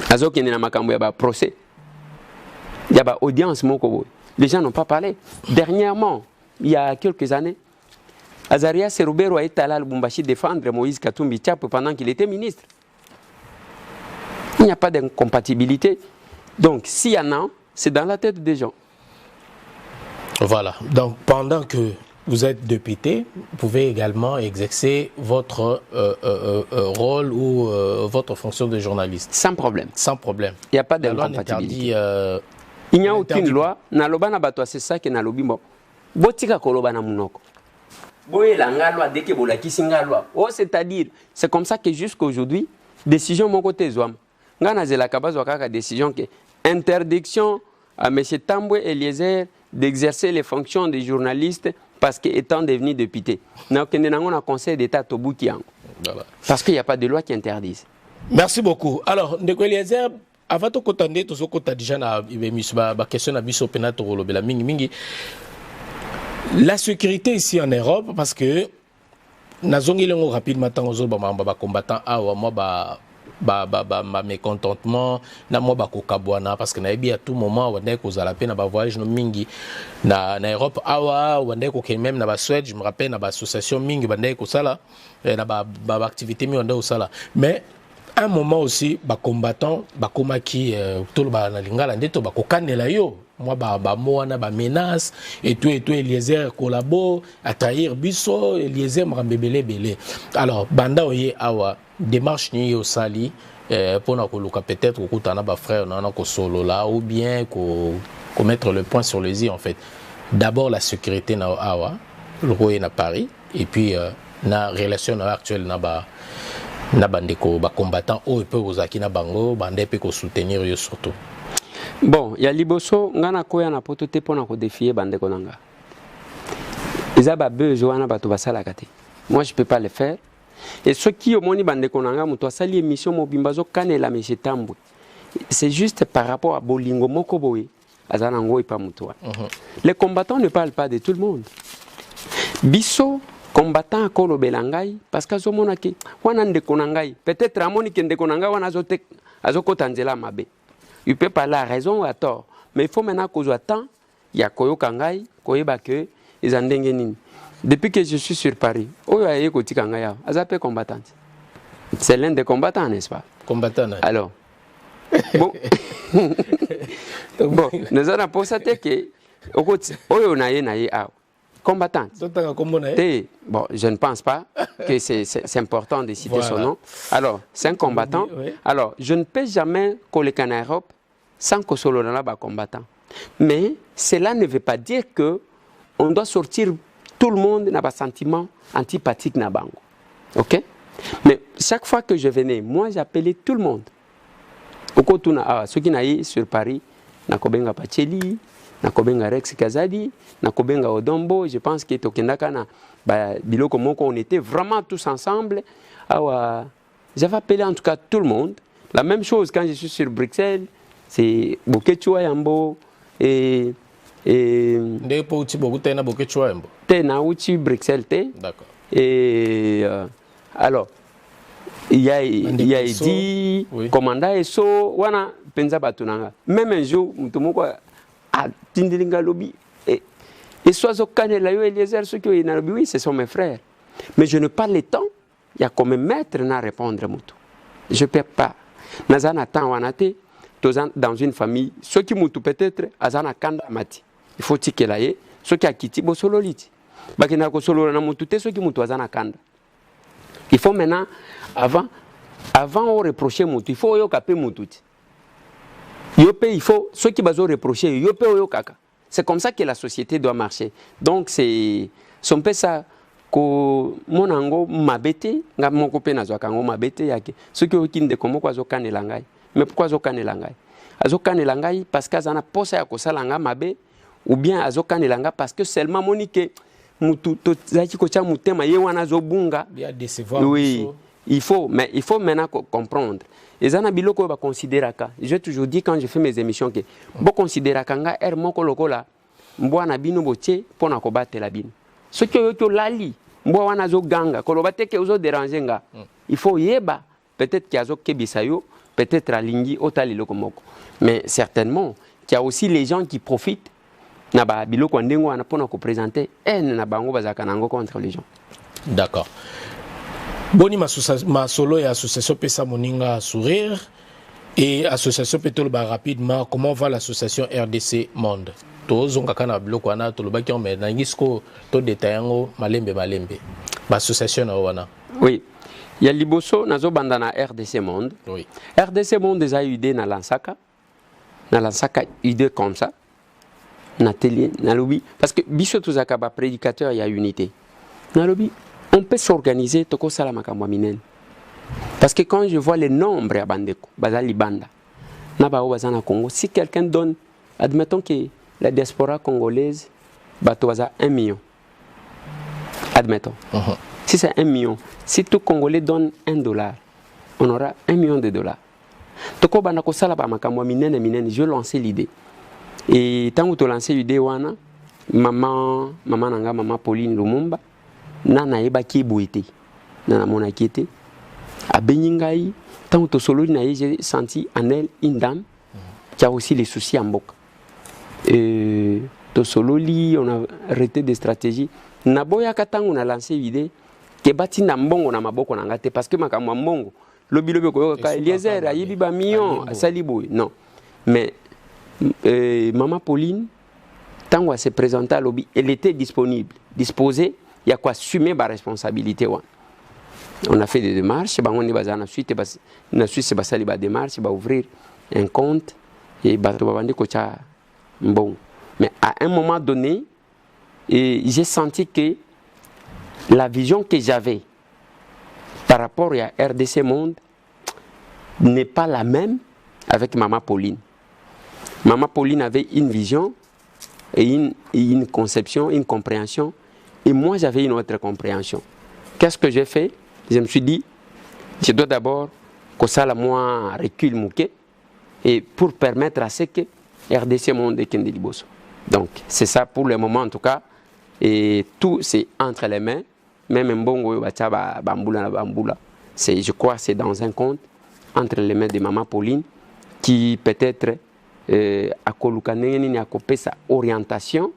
Azoki Nenamakambo, il y a un procès, il y a une audience, les gens n'ont pas parlé. Dernièrement, il y a quelques années, Azaria Serouberoua est allé à Lubumbashi défendre Moïse Katumbi Tchap pendant qu'il était ministre. Il n'y a pas d'incompatibilité. Donc, s'il y en a, c'est dans la tête des gens. Voilà. Donc, pendant que vous êtes député, vous pouvez également exercer votre rôle ou votre fonction de journaliste. Sans problème. Sans problème. Il n'y a pas d'incompatibilité. Il n'y a aucune loi. C'est ça que nalobi mo. Botika koloba na munoko. C'est-à-dire, c'est comme ça que jusqu'à aujourd'hui, décision mon côté Zouam. Décision que interdiction à M. Tamboué Eliezer d'exercer les fonctions de journaliste parce qu'étant devenu député. On a un conseil d'État Toboukiang. Parce qu'il n'y a pas de loi qui interdise. Merci beaucoup. Alors, Ndeko Eliezer, avant de continuer, tu as déjà la question de la mingi. La sécurité ici en Europe, parce que nous avons rapidement combattant mécontentement na moi bakokabwana parce que na ebi à tout moment wande ko za la peine ba voyage no mingi na Europe awa wande ko même na ba Suède je me rappelle na ba association mingi bande ko sala na ba activité mi wande ko sala mais à un moment aussi ba combattant ba komaki tout le ba na lingala ndeto ba kokanela yo moi ba moana ba menace et tout Eliezer collabo à trahir biso Eliezer mrambebele belé alors banda oye awa démarche ni au sali pour na koluka peut-être kokutana ba frère na ko solo là ou bien ko mettre le point sur les i en fait d'abord la sécurité na awa le roi na Paris et puis na relation actuelle na bandeko ba combattant o peut ozaki na bango bande pe ko soutenir yo surtout. Bon, il y a liboso ngana koya na poto te pona ko défier bandeko nanga. Ils ont besoin na bato basala kate. Moi je peux pas le faire. Et ceux qui ont moni bandeko nanga muto sali émission mobimbazo kanela monsieur Tambwe. C'est juste par rapport à bolingo moko boye azana ngo ipa muto. Les combattants ne parlent pas de tout le monde. Biso combattant ko lo belangai parce que zo monaki wana ndeko nangai peut-être amoni ke ndeko nanga wana azote azokotanzela mabe. Il peut parler à raison ou à tort. Mais il faut maintenant qu'on soit temps. Il y a Koyo Kangai, Koyeba que, ils en denguent. Depuis que je suis sur Paris, où il y a Koti Kangaya, Azapé combattante. C'est l'un des combattants, n'est-ce pas? Combattant. Alors. Bon. Bon, nous allons constater que, on a combattante. Bon, je ne pense pas que c'est important de citer son nom. Alors, c'est un combattant. Oui. Alors, je ne peux jamais coller en Europe sans que ce soit un combattant. Mais cela ne veut pas dire que on doit sortir tout le monde dans un sentiment antipathique na bango. OK? Mais chaque fois que je venais, moi j'appelais tout le monde. Ceux qui n'aillent sur Paris, Nakobenga Pacheli, Nakobenga Rex Kazadi, Nakobenga Odombo, je pense que Tokendaka na biloko moko on était vraiment tous ensemble. J'avais appelé en tout cas tout le monde. La même chose quand je suis sur Bruxelles, c'est Bokechua Yambo et Nauchi Bruxelles. D'accord. Et alors il y a dit commandant Eso wana penza batunanga. Même un jour mutumoko a tindilinga lobby et soit Zokanela yo Eliezer ceux qui na lobby oui ce sont mes frères. Mais je n'ai pas le temps. Il y a comme maître na répondre mutu. Je peux pas. Nazana temps wanate dans une famille ceux qui mutu peut-être azana kanda mati. Il faut tikelaye ceux qui a quitté bosololiti. Bakina ko solo na mutu te ceux qui mutu azana kanda. Il faut maintenant avant on reprocher mutu, il faut yo kapé mutu. Il faut ceux qui bazo reprocher yope oyo kaka. C'est comme ça que la société doit marcher. Donc c'est son peu ça ko monango mabete nga moko pe nazwa kango mabete yake. Ceux qui okinde komo kwa zo kanela ngai. Mais pourquoi zo kanela ngai? Azo kanela ngai parce que azana posa ya kosala nga mabe ou bien azo kanela ngai parce que seulement monique mutu to zaki ko cha mutema ye wana zo bunga. Bien décevoir. Oui. Il faut maintenant comprendre. Et ça, biloko ba considérer ka. J'ai toujours dit quand je fais mes émissions que bo considérer kanga er moko lokola mbwana bino boche pona ko batela bino. Ce que yo lali mbwana zo ganga ko lobate ke ozo déranger nga. Il faut yeba peut-être qu'il y a zo kebisa yo, peut-être alingi otali lokomoko. Mais certainement qu'il y a aussi les gens qui profitent na ba biloko ndengo wana pona ko présenter na bango bazaka nango contre les gens. D'accord. Boni ma solo et association Pesa Moninga Sourire et association Petolba rapidement comment va l'association RDC Monde. Tozo ngakana biloko wana tolobaki on me nangisko to détaillango malembe. Ba association na wana. Oui. Il y a liboso nazo bandana RDC Monde. Oui. RDC Monde des idée na lansaka. Na lansaka idée comme ça. Na télé na lobby parce que biso tozaka ba prédicateur il y a unité. Na lobby on peut s'organiser toko sala makambo minene. Parce que quand je vois les nombres à Bandeko, Bazali Banda, Nabao Bazana Congo, si quelqu'un donne, admettons que la diaspora congolaise, Batoaza 1 million. Admettons. Si c'est 1 million, si tout Congolais donne $1, on aura $1 million. Toko Bandako sala makambo minene, je lançais l'idée. Et tant que tu lançais l'idée, maman Nanga, maman Pauline Lumumba, Nana eba ki boité nana mona kiete À Beningaï, tant que solo j'ai senti en elle une dame qui a aussi les soucis en boca. Tosololi, on a arrêté des stratégies. Naboya Katang, on a lancé l'idée que bati na mbongo na maboko na ngate parce que makamwa mbongo lobi ko ka Eliezer ayibi ba million saliboy non mais maman Pauline tant se présenter à lobby elle était disponible disposée il y a quoi assumer ba responsabilité wa on a fait des démarches ba on est basé na suite na suite ba sali ba démarche ba ouvrir un compte et ba to ba ko cha mbongo mais à un moment donné j'ai senti que la vision que j'avais par rapport à RDC Monde n'est pas la même avec Maman Pauline. Maman Pauline avait une vision et une conception, une compréhension, et moi j'avais une autre compréhension. Qu'est-ce que j'ai fait? Je me suis dit, je dois d'abord que ça la moi recule mouquet et pour permettre à ce que RDC Monde et Kendi Liboso. Donc c'est ça pour le moment en tout cas, et tout c'est entre les mains. Même Mbongo Bambula, je crois que c'est dans un compte entre les mains de Maman Pauline qui peut-être a copé sa orientation,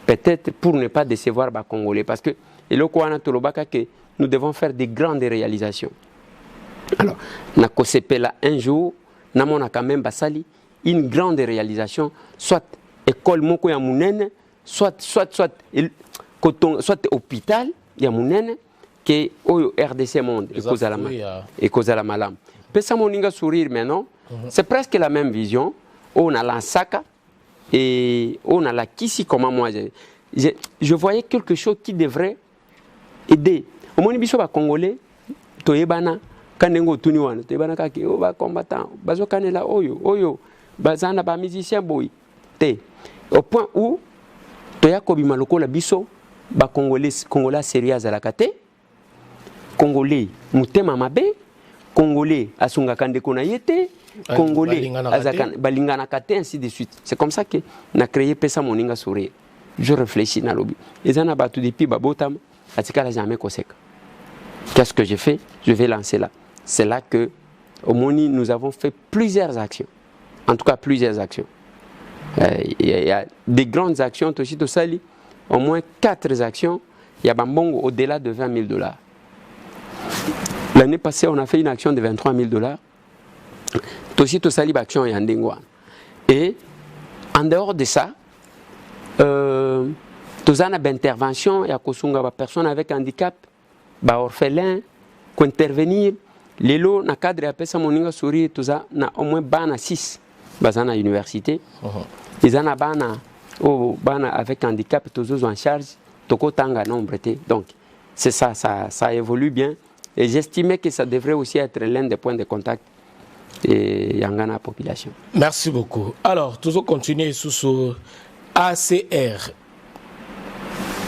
peut-être pour ne pas décevoir les Congolais. Parce que nous devons faire des grandes réalisations. Alors, un jour, nous avons quand même une grande réalisation, soit école Moko Yamounene, soit hôpital. Il y a mon que au RDC Monde et cause à la malam. Pesa moninga sourire maintenant, c'est presque la même vision. On a la Saka et on a la Kissi comme moi. Je voyais quelque chose qui devrait aider. Au moins biso ba Congolais, toyebana kanengo tuniwana, toyebana kaki o ba combattant, bazo kanela oyo, bazana ba musicien boy. Au point où toya kobima lokola biso ba Congolais sérieux à la kate, Congolais mutema mabe, Congolais asunga kande kona yete, Congolais balingana kate ainsi de suite. C'est comme ça que na créé pesa moninga sourire. Je réfléchis na lobby. Et ça n'a pas tout depuis babotam, atika jamais koseka. Qu'est-ce que j'ai fait? Je vais lancer là. C'est là que au Moni nous avons fait plusieurs actions. En tout cas plusieurs actions. Il y a des grandes actions aussi de Sali. Au moins 4 actions, il y a Bambongo au-delà de $20,000. L'année passée, on a fait une action de $23,000. Toshi Tosali action Yandengwa. Et en dehors de ça, Tozana d'intervention, il y a Kosunga personne avec handicap, orphelin, qui intervenir. Lelo na cadre appelle ça moninga sourire, Toza na au moins bana 6 bazana université. Ils en a bana avec handicap, tous en charge, toko tanga nombre. Donc, c'est ça, ça évolue bien. Et j'estimais que ça devrait aussi être l'un des points de contact et Yangana population. Merci beaucoup. Alors, toujours continuer sous ce ACR.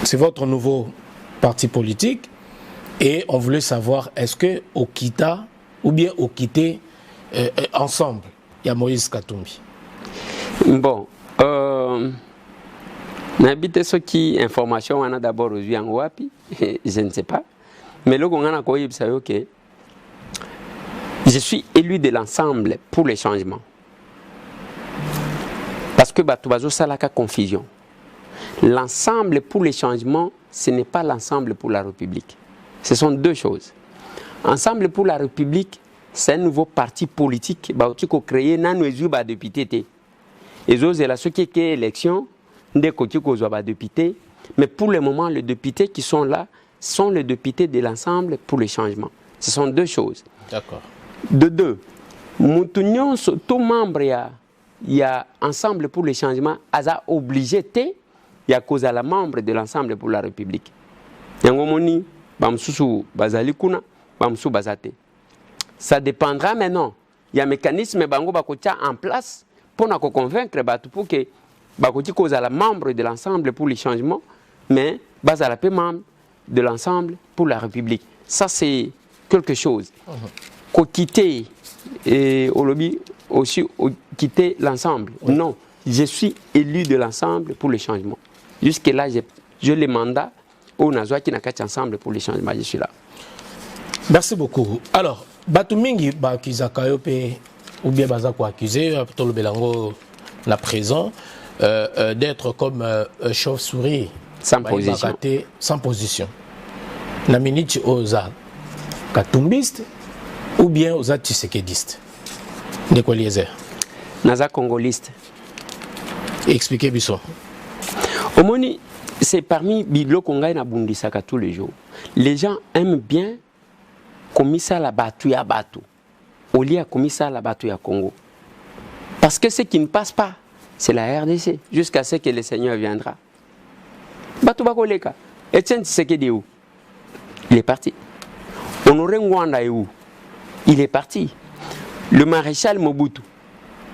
C'est votre nouveau parti politique. Et on voulait savoir, est-ce que au Kita ou bien au Kité ensemble, il y a Moïse Katumbi? Bon. N'habite ce qui information on a d'abord reçu en Wapi, je ne sais pas. Mais là on a quoi que je suis élu de l'ensemble pour les changements. Parce que batubazo salaka confusion. L'ensemble pour les changements, ce n'est pas l'ensemble pour la République. Ce sont deux choses. Ensemble pour la République, c'est un nouveau parti politique qui a créé nan député. Et autres, c'est la ce qui est élection, des côtés députés. Mais pour le moment, les députés qui sont là sont les députés de l'ensemble pour les changements. Ce sont deux choses. D'accord. De deux, tout membre, il y a ensemble pour les changements, a obligé, il y a cause à la membre de l'ensemble pour la République. Ça dépendra maintenant. Il y a un mécanisme en place pour nous convaincre pour que cause à la membre de l'ensemble pour les changements, mais base à la membre de l'ensemble pour la République. Ça c'est quelque chose. Qu'on quitter au lobby aussi quitter l'ensemble. Oui. Non, je suis élu de l'ensemble pour les changements. Jusque là, je les mandats au Nazoa qui n'a qu'à ensemble pour les changements. Je suis là. Merci beaucoup. Alors, Batumingi, Kizakayope, ou bien Bazako accusé, Tolo Belango, la présent, d'être comme chauve-souris. Sans position. Sans position. La minute osa katumbiste ou bien osa tshisekediste. De quoi liézer? Naza congoliste. Expliquez Bisson. Omoni, c'est parmi Bilo Kongai na Bundisaka tous les jours. Les gens aiment bien Komisa la Batu ya Batu. Au lieu de Komisa la Batu ya Congo. Parce que ce qui ne passe pas, c'est la RDC. Jusqu'à ce que le Seigneur viendra. Batu Bakoleka. Etienne Tshisekedi où? Il est parti. Honoré Ngwanda est où? Il est parti. Le maréchal Mobutu,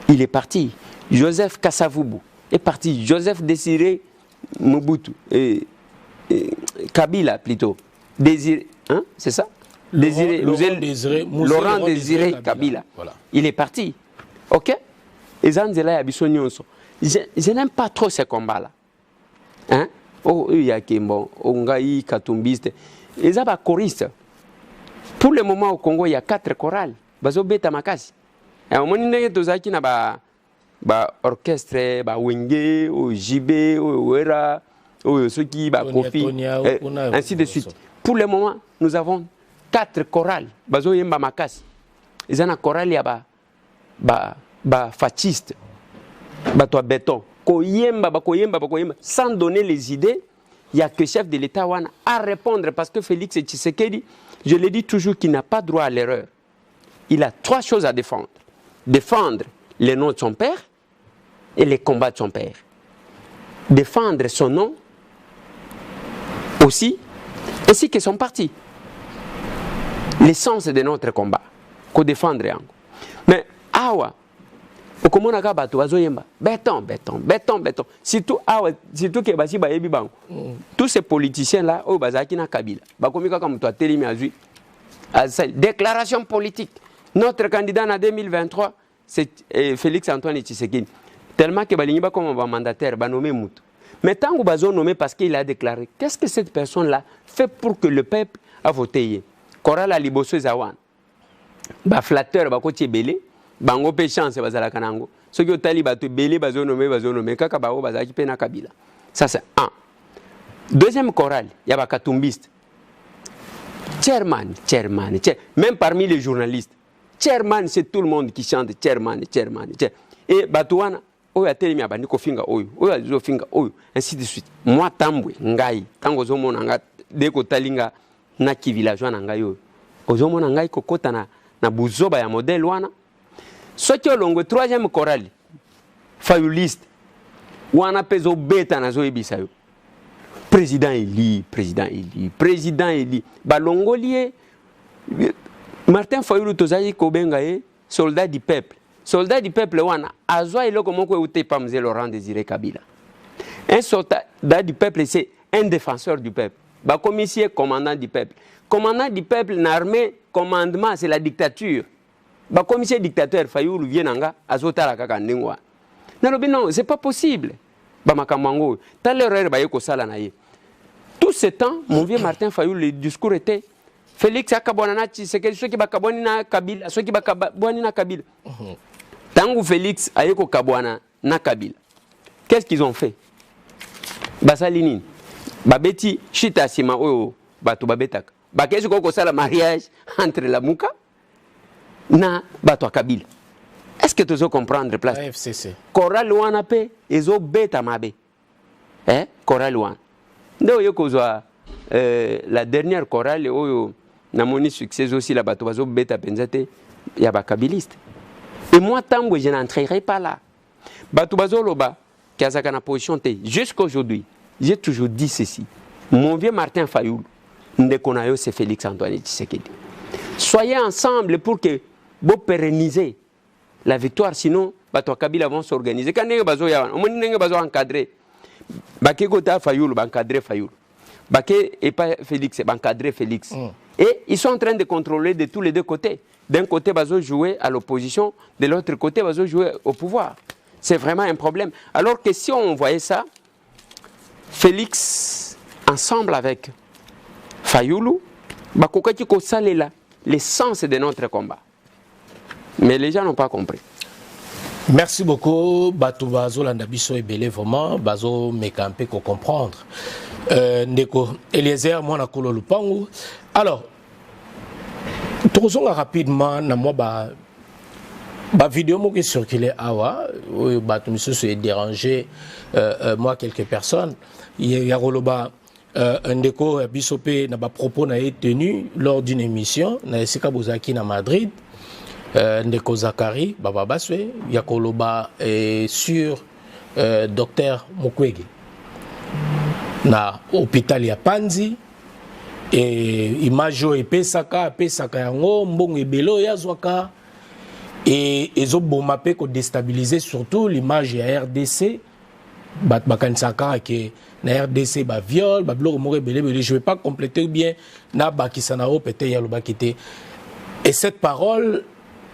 il est parti. Joseph Kasavubu est parti. Joseph Désiré Mobutu, Kabila plutôt. Désiré, hein, c'est ça? Laurent Désiré Kabila. Voilà. Il est parti. Ok? Et je n'aime pas trop ces combats-là. Hein? Oh, il y a Kimbo, Ongaï, Katumbiste. Ils sont choristes. Pour le moment au Congo, il y a 4 chorales. Bazo beta makasi. Et au moment où tozaki na ba orchestre, ba wenge, o jibé, o wera, o soki ba kofi, ainsi de suite. Pour le moment, nous avons 4 chorales. Bazo yemba makasi. Ils ont un chorale ya ba fasciste. Ba toi béton. Koyemba, sans donner les idées. Il n'y a que le chef de l'État à répondre parce que Félix Tshisekedi, je le dis toujours qu'il n'a pas droit à l'erreur. Il a 3 choses à défendre. Défendre le nom de son père et les combats de son père. Défendre son nom aussi, ainsi que son parti. L'essence de notre combat, qu'on défendre encore. Mais, awa, comment on a béton. Surtout que basi ba yebi bango. Tous ces politiciens là au bazaki na Kabila. Ba komika comme toi Telimi azui. Déclaration politique. Notre candidat en 2023 c'est Félix Antoine Tshisekedi. Tellement que balingi ba comme mandataire ba nommé Moutou. Mais tant que bazo nommé parce qu'il a déclaré, qu'est-ce que cette personne là fait pour que le peuple a voté? Korala liboso zawan. Ba flatteur ba ko tiebele. Bango pe chance bazala kanango. Ce qui otali bato belé bazo nommé kaka bao bazaki pe na Kabila. Ça c'est un. Deuxième chorale, il y a Katumbiste. Chairman. Même parmi les journalistes, chairman c'est tout le monde qui chante chairman. Et batouana oyo atelemi abandi ko finga oyo azo finga oyo ainsi de suite. Moi tambwe ngai tango zo mona nga deko talinga na ki villageois na ngai oyo. Ozo mona ngai kokota na buzoba ya modèle wana. Ce qui est le troisième chorale, fayuliste, ou on appelle ça bêta na zoebisayo. Président Eli. Balongolier, Martin Fayulu tozayi kobengaye, soldat du peuple. Soldat du peuple wana, azwa ilo comment ko ute pamze Laurent Désiré Kabila. Un soldat du peuple c'est un défenseur du peuple. Ba commissaire commandant du peuple. Commandant du peuple n'armée, commandement c'est la dictature. Ba commissaire dictateur Fayulu vienanga azotala kaka ndengwa. Nalobi non, c'est pas possible. Ba makamango, tal erreur ba yeko sala na ye. Tout ce temps, mon vieux Martin Fayulu, le discours était Félix Akabwana Tshisekedi ceux qui bakaboni na Kabila, ceux qui bakaboni na Kabila. Tangu Félix ayeko kabwana na Kabila. Qu'est-ce qu'ils ont fait? Basalini. Babeti chita sima oyo batu babetaka. Ba kesu ko sala mariage entre la muka na bato Kabila. Est-ce que tu veux comprendre place? FCC. Koral wana pe ezo beta mabe. Koral wana. Ndio yoko zwa la dernière chorale oyo na moni succès aussi la bato bazo beta penzate ya ba kabiliste. Et moi tant que je n'entrerai pas là. Bato bazo loba kazaka na position te jusqu'à aujourd'hui. J'ai toujours dit ceci. Mon vieux Martin Fayulu ndekonayo c'est Félix Antoine Tshisekedi. Soyez ensemble pour que vous pérenniser la victoire, sinon bato Kabila vont s'organiser. Quand nenge bazo ya, on nenge bazo encadrer. Baké kota Fayulu, encadrer Fayulu. Baké et pas Félix, encadrer Félix. Et ils sont en train de contrôler de tous les deux côtés. D'un côté bazo jouer à l'opposition, de l'autre côté bazo jouer au pouvoir. C'est vraiment un problème. Alors que si on voyait ça, Félix ensemble avec Fayulu, bakokaki ko salela l'essence de notre combat. Mais les gens n'ont pas compris. Merci beaucoup. Batou Bazo Landabiso et Belé, vraiment. Bazo Mekampe, qu'on comprendre. Ndeko Eliezer, moi, na Kolo Lupangu. Alors, trouvons rapidement, na moi, la vidéo qui circulait awa, Batou Monsieur s'est dérangé, moi, quelques personnes. Il y a Ndeko Bisopé, n'a pas propos n'a été tenu lors d'une émission, na Esika Bouzaki na Madrid. Ndeko Zakari, Baba Baswe, Yakoloba sur Dr Mukwege. Na hôpital ya Panzi, et imajo et Pesaka yango, mbong ebelo ya zwaka, et ezo bomapé ko déstabiliser surtout l'image ya RDC, bakansaka ke na RDC ba viol, ba bloko mo rebele, je vais pas compléter bien na bakisanao peut-être ya lobakité. Et cette parole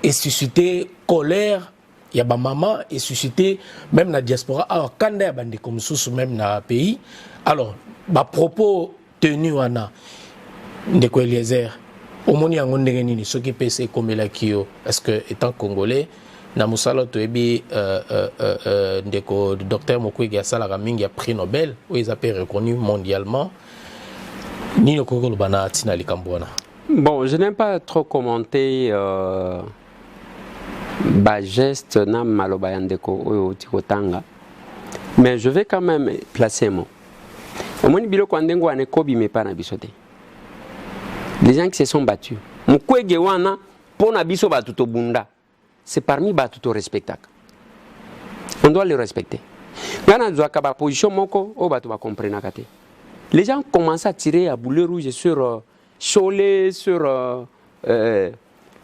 et suscité colère, il y a ma maman, et suscité même la diaspora. Alors, quand il y a des comme ça, même dans le pays, alors, ma propos tenu wana, Ndeko Eliezer, au moins il y a un ce qui peut se comme la Kyo, parce que étant congolais, na musala to ebi Ndeko docteur Mukwege a sala mingi a prix Nobel, où ils appellent reconnu mondialement. Ni le Congo bana tina likambwana. Bon, je n'aime pas trop commenter geste na maloba Ndeko oyo tikotanga, mais je vais quand même placer mon. Au moins biloko ndengo ane kobi me pas na bisote. Les gens qui se sont battus. Mukwege wana pona biso batuto bunda. C'est parmi batuto respectaka. On doit les respecter. Gana zwaka ba position moko o batu ba comprendre kate. Les gens commencent à tirer à boulet rouge sur Cholet, sur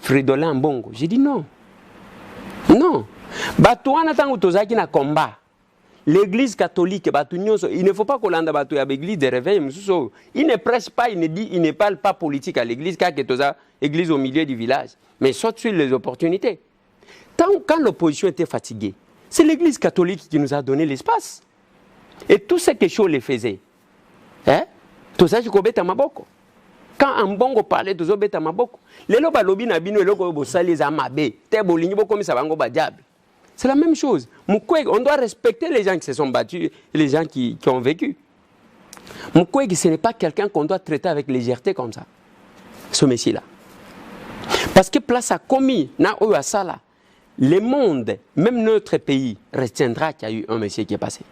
Fridolin Mbongo. J'ai dit non. Non. Batu wana tango tozaki na combat. L'église catholique, il ne faut pas qu'on l'anda batu à l'église de réveil. Il ne prêche pas, il ne parle pas politique à l'église, car il y a l'église au milieu du village. Mais saute sur les opportunités. Quand l'opposition était fatiguée, c'est l'église catholique qui nous a donné l'espace. Et tout ce que Cholet faisait, hein? Tout ça, je connais Maboko. Quand un bongo parlait, tout ça, je Maboko. Les loba lobi na bino, les loba bosali les amabe, te bolingi bo comme ça bango ba diable. C'est la même chose. Mukwege, on doit respecter les gens qui se sont battus, les gens qui ont vécu. Mukwege, ce n'est pas quelqu'un qu'on doit traiter avec légèreté comme ça. Ce messie-là. Parce que place a commis, na ou à ça là, le monde, même notre pays, retiendra qu'il y a eu un monsieur qui est passé.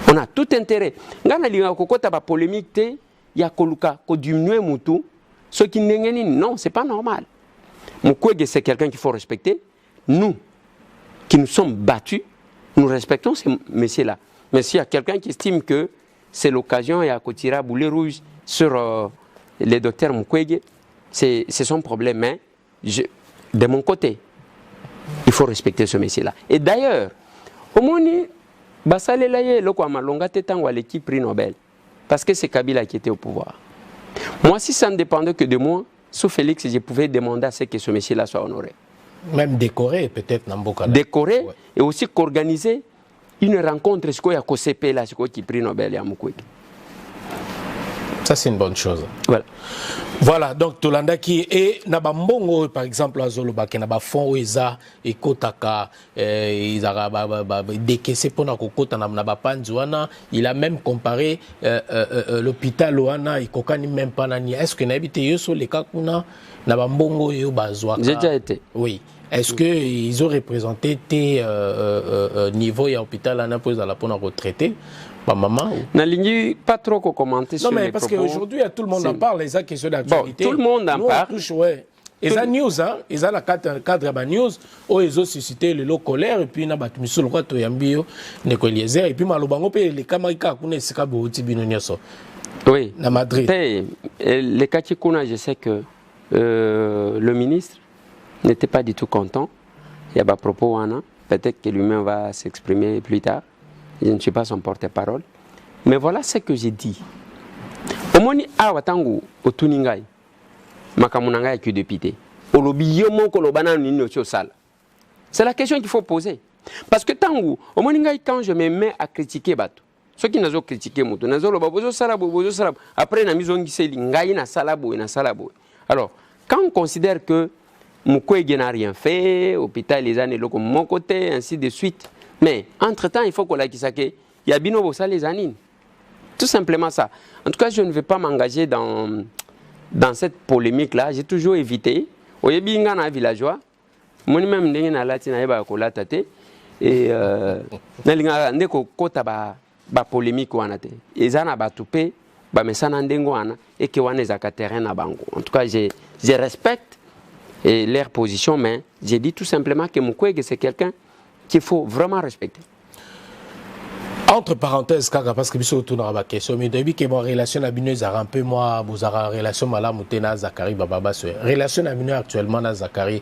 On a tout intérêt. Ngana linga kokota ba polémique te, ya koluka ko diminuer mutu, ce qui n'engeni non, c'est pas normal. Mukwege, c'est quelqu'un qu'il faut respecter. Nous qui nous sommes battus, nous respectons ces messieurs-là. Mais s'il y a quelqu'un qui estime que c'est l'occasion et à côté à boulet rouge sur les docteurs Mukwege, c'est son problème. Mais de mon côté, il faut respecter ce messieur-là. Et d'ailleurs, au moins, l'équipe prix Nobel, parce que c'est Kabila qui était au pouvoir. Moi, si ça ne dépendait que de moi, sauf Félix, je pouvais demander à ce que ce messieur-là soit honoré. Même décoré, peut-être, Namboka. Décoré, ouais. Et aussi qu'organiser une rencontre, ce qu'il y a CP là, ce qui prix Nobel à Mukwege. Ça, c'est une bonne chose. Voilà. Voilà, donc Tolanda qui est Nabambongo, par exemple, à Zolobake, Nabafon, Eza, et Kotaka, décaissé pour Nakokota, Nabapanzuana, il a même comparé l'hôpital Oana, et Kokani même pas Nani. Est-ce que n'habité Yoso, les Kakuna, Nabambongo, Yobazouaka? J'ai déjà été. Oui. Est-ce qu'ils ont représenté tes niveaux et hôpital à Naples à la peine retraité? Pas maman? N'allez pas trop commenter sur les propos. Non, mais parce qu'aujourd'hui, tout le monde en parle, les questions d'actualité. Bon, tout le monde en parle. Touche, ouais. Ils ont news, hein? Ils ont la cadre de news, où ils ont suscité le lot colère, et puis ils ont battu le roi Toyambio, Ndeko Eliezer, et puis Malobango, les Kamarika, Kouné, Sikabo, Tibinonioso. Oui. À Madrid. Les Kachikuna, je sais que le ministre n'était pas du tout content. Il y a des propos, peut-être que lui-même va s'exprimer plus tard. Je ne suis pas son porte-parole. Mais voilà ce que j'ai dit. Au moins, awatangu otuningai makamunanga qui député. C'est la question qu'il faut poser. Parce que tangu au moins quand je me mets à critiquer bato, ceux qui n'ont critiqué moto, n'ont pas bozo salabo. Après na mizongi seli ngai na salabo. Alors quand on considère que Mukwege n'a rien fait, hôpital les années de mon côté, ainsi de suite, mais entre-temps, il faut qu'on il y a bino ça les années. Tout simplement ça. En tout cas, je ne vais pas m'engager dans cette polémique-là. J'ai toujours évité. Au début, il y a un villageois. Moi, même, je suis là, je suis là, et je suis ba polémique wana te ezana batupé ba mesana ndengo wana et que wana ezaka terrain na bango. En tout cas, je respecte leur position, mais j'ai dit tout simplement que Mukwege c'est quelqu'un qu'il faut vraiment respecter. Entre parenthèses, parce que je suis retourné à la question, mais depuis que mon relation à Bino est un peu moins, vous avez une relation malade, Moutena Zakari Bababa, relation à Bino actuellement na Zakari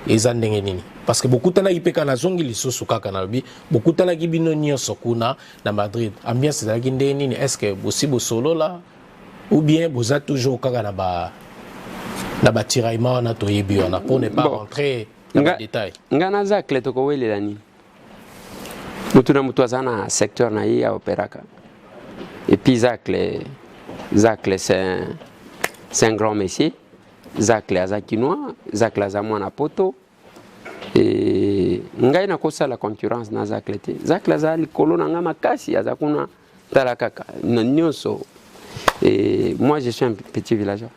ezandengenini. Parce que beaucoup de gens qui ont zongi liso suka kanalbi, beaucoup de gens qui bino nyo sokuna na Madrid. Ambiance ezandengenini. Est-ce que vous si solo là, ou bien vous êtes toujours kaka na ba tiraillement na toyebi on a pour ne pas rentrer dans les détails. Ngana Zakle to ko welela ni. Mutuna mutwazana secteur na ya operaka. Et puis Zakle c'est un grand métier. Zakle azakinois, Zakle azamwana poto. Et ngai na kosa la concurrence na Zakle te. Zakle azali kolona nga makasi azakuna talakaka nonyoso. Et moi je suis un petit villageois.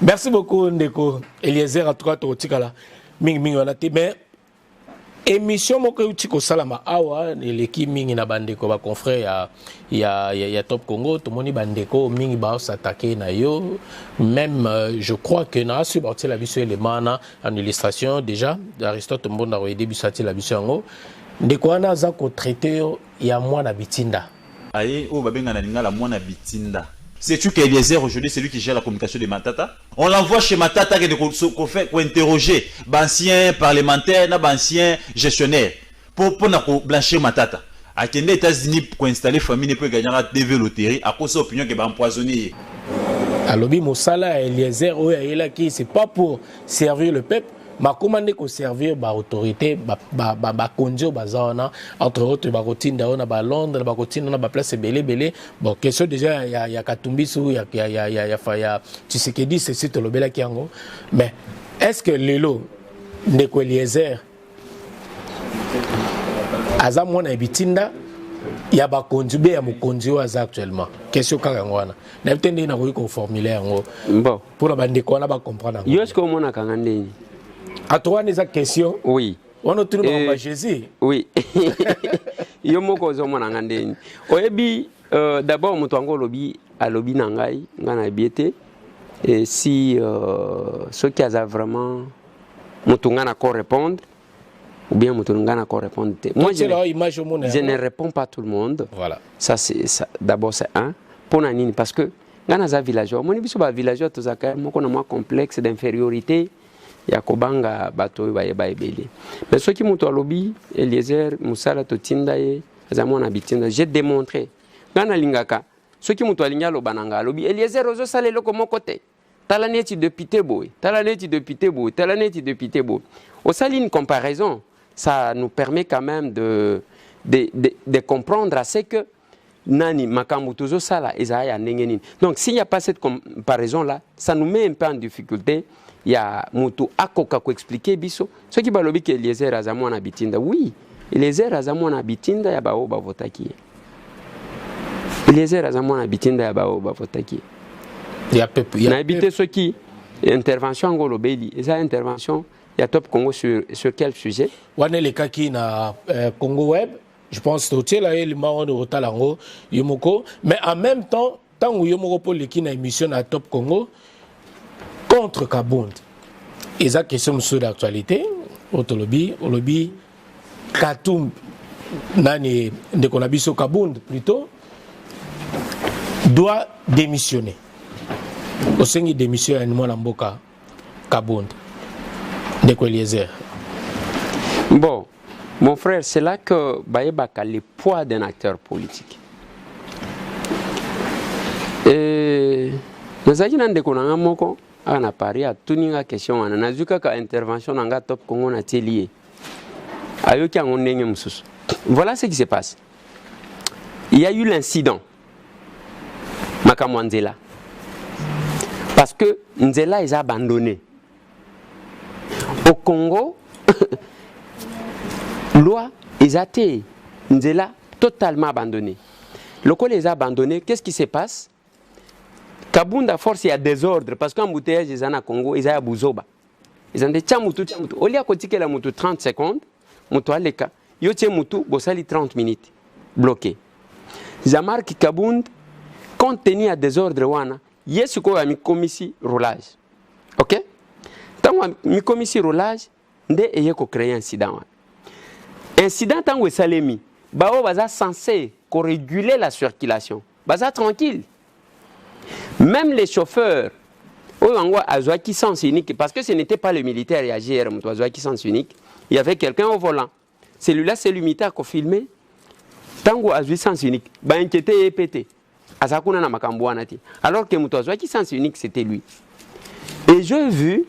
Merci beaucoup Ndeko Eliezer à toi totikala. Mingi on a été mais émission moko utiko salama awa l'équipe mingi na bandeko ba confrère ya Top Congo tout moni bandeko mingi ba s'attaquer na yo même je crois que na supporter la vision élément en illustration déjà Aristote Mbonda au début sorti la vision ngo ndeko ana za ko traiter ya mwana bitinda aye o babenga na lingala mwana bitinda. Sais-tu qu'Eliezer aujourd'hui c'est lui qui gère la communication de Matata? On l'envoie chez Matata pour interroger d'anciens parlementaires, d'anciens gestionnaires pour blanchir Matata. À les États-Unis pour installer famille pour gagner la TV loterie à cause de l'opinion qui va empoisonner. Alobi Moussala Eliezer qui c'est pas pour servir le peuple. Ma commandé ko servir ba autorité ba kondio bazana entre autres ba rotinda on ba Londres ba rotinda on ba place belé bon question déjà il y a Katumbi sou il y a tu sais que dit c'est tout le bela kiango mais est-ce que lelo ndeko Eliezer azamwa na bitinda ya ba kondibe ya mukondio aza actuellement question kaka ngwana na bitende na ko formulaire ngo bon pour ba ndeko na ba comprendre yo est-ce que mona kanga ndeni. À toi, des questions? Oui. On a trouvé en Jésus. Oui. Yo moko zo mona ngandeni. Oyebi d'abord mutuango lobi a lobi nangai ngana biete et si ceux qui a vraiment mutungana ko répondre ou bien mutungana ko répondre. Moi je ne réponds pas à tout le monde. Voilà. Ça c'est ça d'abord c'est un pour nanini parce que ngana za villageois moni biso ba villageois to zaka moko na moi complexe d'infériorité. Ya kobanga bato ba ebele mais ce qui muto alobi Eliezer musala to tindaye azamona bitinda j'ai démontré ngana lingaka ce qui muto alinga lo bananga alobi Eliezer ozo salelo ko mokote talaneti de pitebo talaneti de pitebo au sali une comparaison ça nous permet quand même de comprendre à ce que nani makambu tozo sala ezaya nengeni. Donc s'il n'y a pas cette comparaison là ça nous met un peu en difficulté. Il y a Moutou Akoka ko expliquer biso ce qui balobi que Eliezer azamwana bitinda oui Eliezer azamwana bitinda ya bao ba votaki Eliezer azamwana bitinda ya bao ba votaki ya peuple na habité ce qui intervention ngolo beli et ça intervention il y a Top Congo sur quel sujet wana le kaki na Congo Web je pense que là il m'a de rotalango yomoko mais en même temps tant où yomoko pour l'équipe na émission na Top Congo contre Kabund. Et ça question sur l'actualité. Olobi Katum nani de Konabiso Kabund plutôt doit démissionner. Au sein de démission à Mwana Mboka Kabund de Eliezer. Bon, mon frère, c'est là que Bayebaka le poids d'un acteur politique. Et nous avons dit que ana pari a tuninga question ana nazuka ka intervention nanga Top Congo na telier ayoki ango ndenge mususu. Voilà ce qui se passe. Il y a eu l'incident Makamwanzela Parce que Nzela est abandonné. Au Congo, loi est athée. Nzela totalement abandonné. Le Congo les a abandonnés. Qu'est-ce qui se passe? Kabunda force il y a désordre parce qu'en bouteillage ils en a Congo ils ont Bouzoba. Ils ont des tchamutu. Au lieu de la mutu 30 secondes, mutu aleka. Yo tche mutu bosali 30 minutes bloqué. Jean-Marc Kabund compte tenu à désordre wana. Yesu ko mi commissi roulage. OK? Tant mi commissi roulage nde eye ko créer incident. Incident tant que salemi. Bao baza censé réguler la circulation. Baza tranquille. Même les chauffeurs, qui sens unique, parce que ce n'était pas le militaire réagir, qui sens unique, il y avait quelqu'un au volant. Celui-là, c'est le militaire qui a filmé. Tango a sens unique, bah inquiété et pété. Alors que Moutouazoua qui sens unique, c'était lui. Et j'ai vu.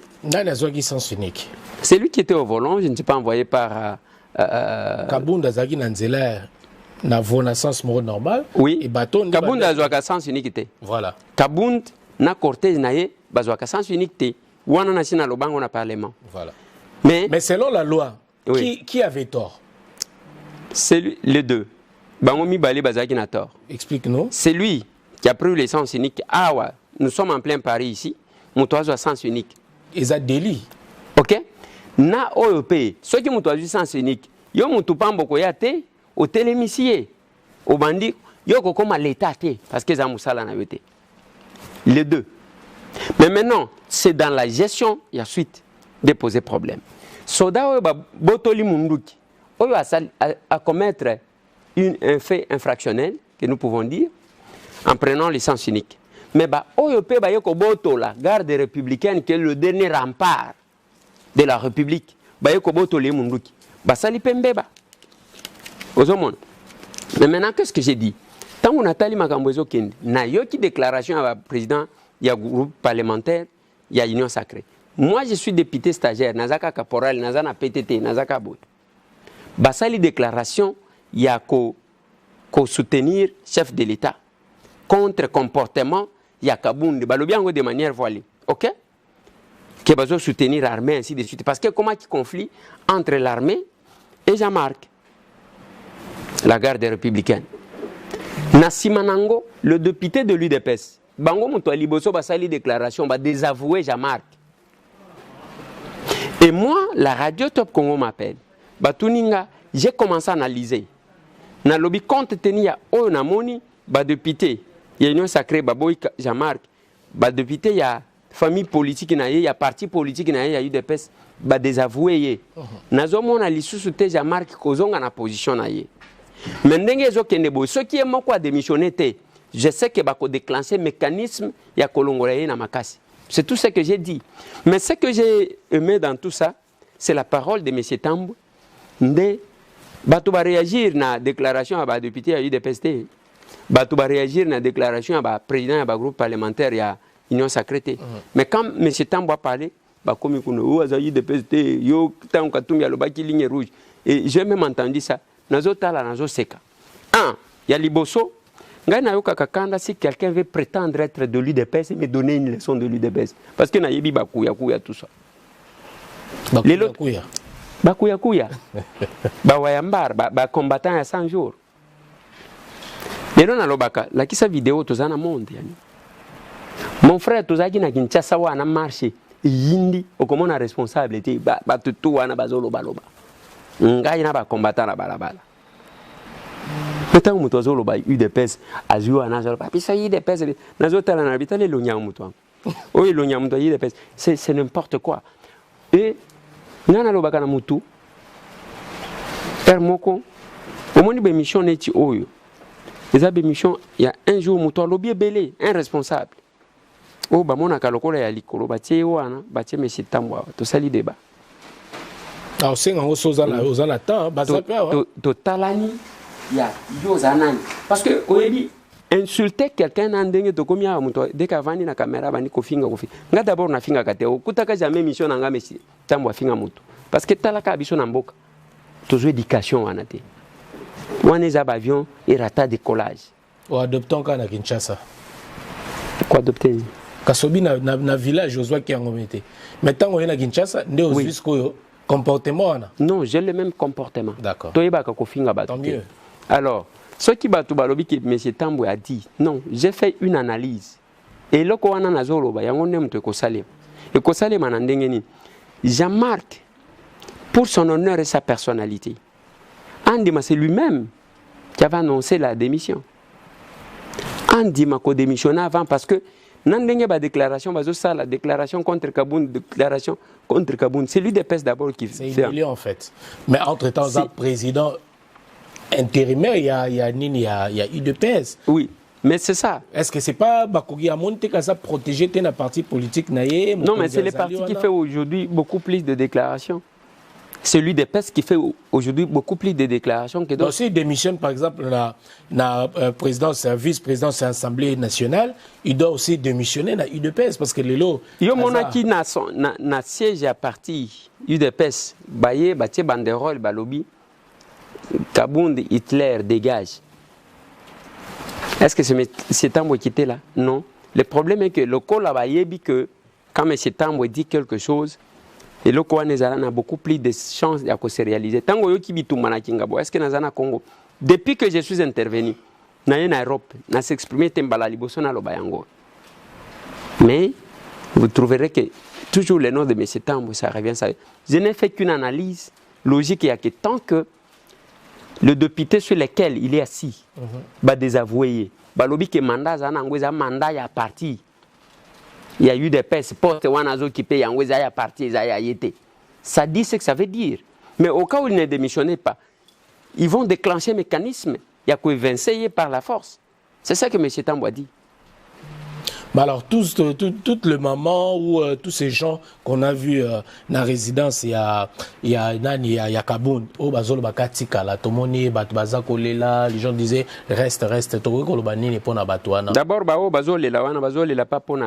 Qui sens unique. C'est lui qui était au volant, je ne sais pas envoyé par. Kabunda Zaki Nanzela. Na sens normal. Oui. Et bateau. Kabund a joué sens unique. Voilà. Kabund na cortège naie bazwa sens unique. Wana national au banc on a parlement. Voilà. Mais selon la loi, oui. Qui avait tort? C'est les deux. Bangomi Balé Bazaki na tort. Explique-nous. C'est lui qui a pris le sens unique. Ah ouais, nous sommes en plein Paris ici. Moutouazo a sens unique. Ils ont délit. OK? Na OEP, ceux qui moutouazo sens unique. Yo moutupambo koyate. Au télémicier, au bandit, il y a comme l'État, parce que ça moussala n'a été. Les deux. Mais maintenant, c'est dans la gestion, il y a suite de poser problème. Soda botoli munduki, à commettre un fait infractionnel que nous pouvons dire en prenant le sens unique. Mais la garde républicaine qui est le dernier rempart de la République, botoli munduki, basali pembeba. Mais maintenant, qu'est-ce que j'ai dit? Tant qu'on a tali Makambozo Kende, n'a eu aucune déclaration à président, il y a groupe parlementaire, il y a union sacrée. Moi, je suis député stagiaire, Nazaka Caporal, Nazana PTT, Nazaka Bout. Basali déclaration, il y a qu'au soutenir chef de l'État. Contre comportement, il y a Kabound, Balobiango de manière voilée. OK? Qui va soutenir l'armée, ainsi de suite. Parce que comment il y a conflit entre l'armée et Jean-Marc? La garde républicaine. Nassimanango, le député de l'UDPS, Bango Moutoua Liboso Basali déclaration, va désavouer Jean-Marc. Et moi, la radio Top Congo m'appelle. Batuninga, j'ai commencé à analyser. Na lobby compte tenu à Onamoni, député, il y a une sacrée Baboy Jean-Marc, député, il y a famille politique, il y a parti politique, il y a UDPS, désavouer. Nazomo na lisusu te Jean-Marc kozonga na position na ye. Mais ceux qui aiment quoi démissionner, je sais que va déclencher un mécanisme ya kolongolaye na makasi. C'est tout ce que j'ai dit. Mais ce que j'ai aimé dans tout ça, c'est la parole de M. Tambou. Ndé, batou va réagir na déclaration à député à UDPST. Batou va réagir na déclaration à président à groupe parlementaire à Union Sacrée. Mais quand M. Tambou a parlé, comme il y a UDPST, yo tant katumbi alobaki ligne rouge. Et j'ai même entendu ça. Nazotala nazoseka. Un, il y a Liboso. Si quelqu'un veut prétendre être de l'UDPS, il me donner une leçon de l'UDPS. Parce que nayebi bakuya tout ça. Bakuya. Bawayambar, combattant à 100 jours. Mais là, nalobaka, la kisa vidéo tozana monde. Mon frère tozaki na Kinshasa wana marché. Yindi, okomona responsabilité. Batutu wana bazolo baloba. Ngai na ba combattant la balabala. Peut-être que mutozo lo ba UDPS azua na zo ba pisa UDPS na zo tala na bitale lo nya muto. Oui lo nya muto UDPS c'est n'importe quoi. Et nana lo bakana mutu. Hermoko au moins be mission neti oyo. Les abe mission il y a un jour muto lo bien belé un responsable. Oh ba mona kalokola ya likolo ba tie wana ba tie Monsieur Tambwa to sali débat. Alors c'est en osala temps baza pe to talani ya yozanani parce que oyebi insulter quelqu'un ndenge to komia muto dès qu'avani na caméra bani kofinga nga d'abord na finga kate okutaka jamais mission na nga Monsieur Tambwa finga muto parce que talaka biso na mboka tozo éducation wana te wana za avion et rata décollage ou adoptant kana Kinshasa quoi adopter kasobi na village ozwa ki yango mete. Maintenant on est na Kinshasa, nde ozwi skoyo comportement wana. Non, j'ai le même comportement. D'accord. Toyeba ko finga ba. Tant mieux. Alors, ce qui batu balobi que M. Tambwe a dit, non, j'ai fait une analyse. Et loko wana nazolo ba yango nem to ko salem. Et ko salem na ndenge ni. Jean-Marc, pour son honneur et sa personnalité, Andima c'est lui-même qui avait annoncé la démission. Andima ko démissionné avant parce que Nandenge ba déclaration, bazo ça la déclaration contre Kaboun, déclaration contre Kaboun. C'est l'UDPS d'abord qui fait. C'est humiliant en fait. Mais entre-temps, le président intérimaire, il y a UDPS. Oui, mais c'est ça. Est-ce que c'est pas Bakogi a monté qu'à ça protéger la partie politique naïe? Non, mais c'est les partis qui fait aujourd'hui beaucoup plus de déclarations. C'est l'UDPS qui fait aujourd'hui beaucoup plus de déclarations que d'autres. Donc, s'il démissionne, par exemple, la présidence, vice-présidence de l'Assemblée nationale, il doit aussi démissionner dans l'UDPS parce que les lots. Il y a un qui n'a siège à parti UDPS, Baye, Batie Banderole, Balobi, Kabound, Hitler, dégage. Est-ce que c'est Tambwe qui était là? Non. Le problème est que le col là-bas, que quand M. Tambwe dit quelque chose, et le Kouanezala a beaucoup plus de chances de se réaliser. Tant que je est-ce que Nazana Congo, depuis que je suis intervenu, dans l'Europe, n'a s'exprimé Tembala Liboso na Lobayango. Mais vous trouverez que toujours le nom de M. Tambwe, ça revient. Ça. Je n'ai fait qu'une analyse logique. Il y a que tant que le député sur lequel il est assis va désavouer, balobi que mandat zana mandat ya parti. Il y a eu des pèses, portes qui payent en Wezaya parti, ça dit ce que ça veut dire. Mais au cas où ils ne démissionnaient pas, ils vont déclencher un mécanisme. Il y a quoi vincer par la force. C'est ça que M. Tambwe dit. Mais alors, tout le moment où tous ces gens qu'on a vus dans la résidence, il y a Kaboun, les gens disaient reste, d'abord, pas pour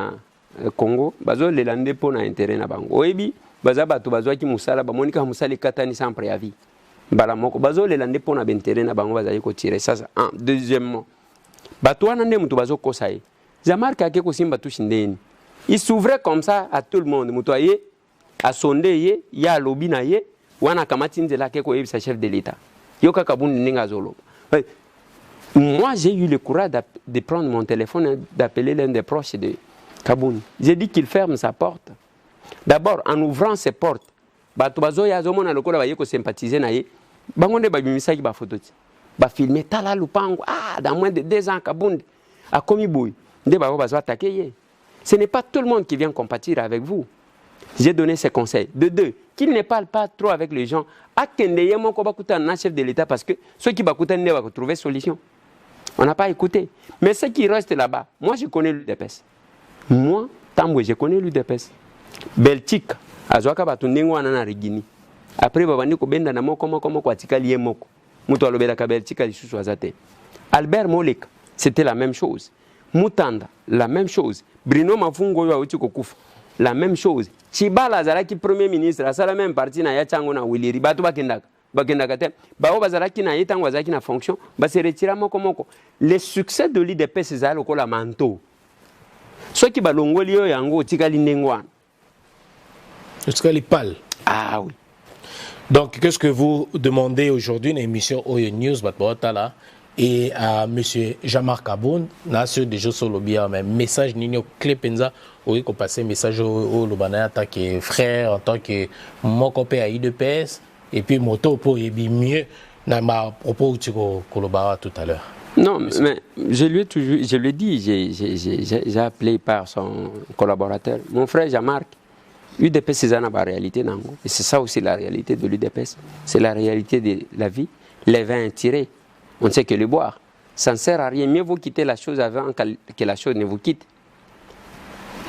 Congo, bazo le lande pour intérêt na bango. Oebi, baza batu bazo ki musala ba monika musali katani sans préavis. Bala moko bazo le lande pour na intérêt na bango baza ko tirer ça. Un, deuxièmement, batu wana ne mutu bazo kosaye. Jean-Marc a ko simba tushindeni. Il s'ouvrait comme ça à tout le monde. Mutoye a sondé ye, ya lobi na ye, wana kamati nzela ke ko sa chef de l'état. Yoka Kabound ninga zolo. Moi, j'ai eu le courage de prendre mon téléphone et d'appeler l'un des proches de Kabound. J'ai dit qu'il ferme sa porte. D'abord, en ouvrant ses portes, Batubazo Yazomona Lokola va yeko sympathiser naye. Bangonde babimisa ki ba photo. Ba filmer tala lupango. Ah, dans moins de 2 ans Kabound a commis bouille. Nde ba bazo attaquer ye. Ce n'est pas tout le monde qui vient compatir avec vous. J'ai donné ces conseils. De 2, qu'il ne parle pas trop avec les gens. Akendeye mon ko bakuta na chef de l'état parce que ceux qui bakuta ne va trouver solution. On n'a pas écouté. Mais ceux qui restent là-bas, moi je connais l'UDPS. Moi, Tambwe, je connais l'UDPS. Belgique, Azwaka Batundengo Anana Regini. Après, Babani Kobenda Namo, comment quoi Tikali Moko. Mouto Alobela Belgique à l'issue Azate. Albert Molek, c'était la même chose. Moutanda, la même chose. Bruno Mafungo Yautikokouf, la même chose. Chibala Zaraki, Premier ministre, à la même partie, Naya Changona Willy, Batu Bakendaka. Bao Bazaraki na Yetan Wazaki na fonction, bah se retira Moko. Le succès de l'IDP, c'est ça, le manteau. Ceux qui balongolio yango tikali nengwan. Tikali pal. Ah oui. Donc qu'est-ce que vous demandez aujourd'hui dans l'émission Oyo News Batbotala et à monsieur Jean-Marc Kabound, na sur des jeux solo bien mais message nino clé penza oui qu'on passe message au lobana en tant que frère en tant que mon copain à IDPS et puis moto pour y mieux dans ma propos tu koloba tout à l'heure. Non, mais je lui ai dit, j'ai appelé par son collaborateur. Mon frère Jean-Marc, l'UDPS c'est la réalité nango. Et c'est ça aussi la réalité de l'UDPS. C'est la réalité de la vie. Les vins tirés, on ne sait que les boire. Ça ne sert à rien. Mieux vaut quitter la chose avant que la chose ne vous quitte.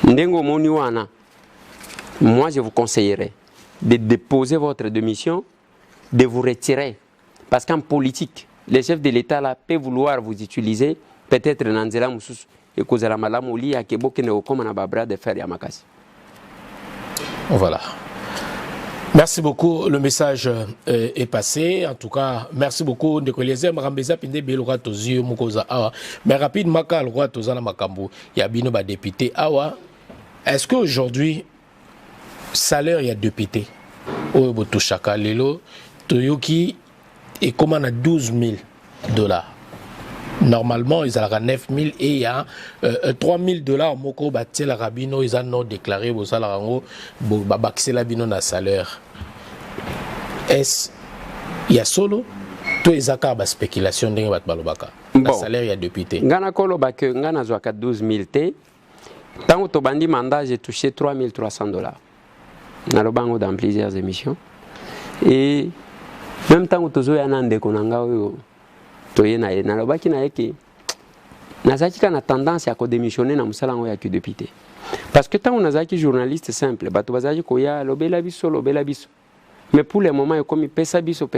Ndengo Moniwana, moi je vous conseillerais de déposer votre démission, de vous retirer. Parce qu'en politique, les chefs de l'État là peuvent vouloir vous utiliser, peut-être dans Nzela Moussous et Kozala Malamouli à Keboke Neokom na Babra de faire Yamakasi. Voilà. Merci beaucoup. Le message est passé. En tout cas, merci beaucoup. Mais rapidement, quand le roi Tozana Makambu, il y a bien des députés. Awa, est-ce qu'aujourd'hui, salaire, il y a député, au Botushaka Lelo, Toyoki, et comment on a 12 000 $. Normalement, ils ont 9 000 et il y a 3 000 $. Moko Batel Rabino, ils ont non déclaré au salaire, c'est la bino na salaire. Est-ce il y a solo? Tout les accords de spéculation de Batbalobaka. Le salaire, il y a député. Ngana Koloba que Ngana Zoaka 12 000 $. Tant que bandi mandat, j'ai touché 3 300 $. Nalobango dans plusieurs émissions. Et même temps que tu as un déconanga, tu as un lobaki na yeki. Nazaki kana tendance à démissionner dans musalango ya député. Parce que tant on a journaliste simple, batu bazaki koya lobela biso. Mais pour le moment, il comme pesa biso.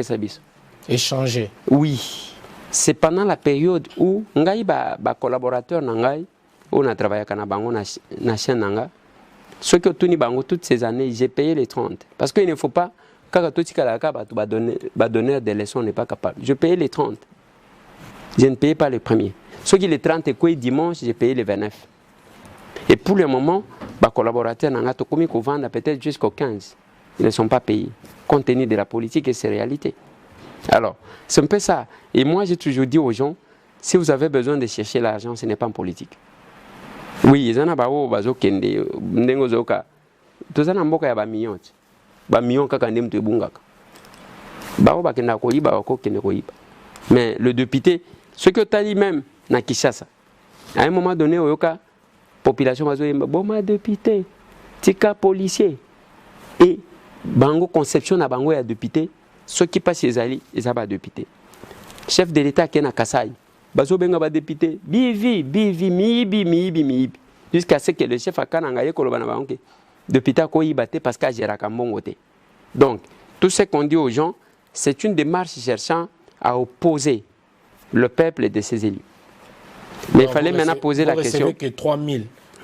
Échanger. Oui. C'est pendant la période où ngai ba collaborateur nangai on a travaillé à bango na chaîne nanga. Ce que tout ni bango toutes ces années, j'ai payé les 30 parce qu'il ne faut pas quand tout tikalaka ba donner des leçons n'est pas capable. Je payais les 30. Je ne payais pas les premiers. Ce qui les 30 et quoi dimanche, j'ai payé les 29. Et pour le moment, ba collaborateur nanga to komi ko vendre peut-être jusqu'au 15. Ils ne sont pas payés compte tenu de la politique et ses réalités. Alors, c'est un peu ça. Et moi, j'ai toujours dit aux gens, si vous avez besoin de chercher l'argent, ce n'est pas en politique. Oui, ils en ont bao bazo kende ndengo zoka. Tous en amboka ya ba millions kaka ndem te bungaka. Bao ba kenda ko iba ko kende ko iba. Mais le député, ce que tu as dit même na Kinshasa, à un moment donné oyoka population bazo yemba boma député, tika policier et bango conception na bango ya député, ceux qui passent chez Ali, ils ont député. Chef de l'État qui est na Kasai. Bazo benga ba député bivi miibi jusqu'à ce que le chef akana ye koloba na banque député ko yibate parce que gérera kambongote. Donc tout ce qu'on dit aux gens, c'est une démarche cherchant à opposer le peuple de ses élus. Mais il fallait maintenant poser la question que 3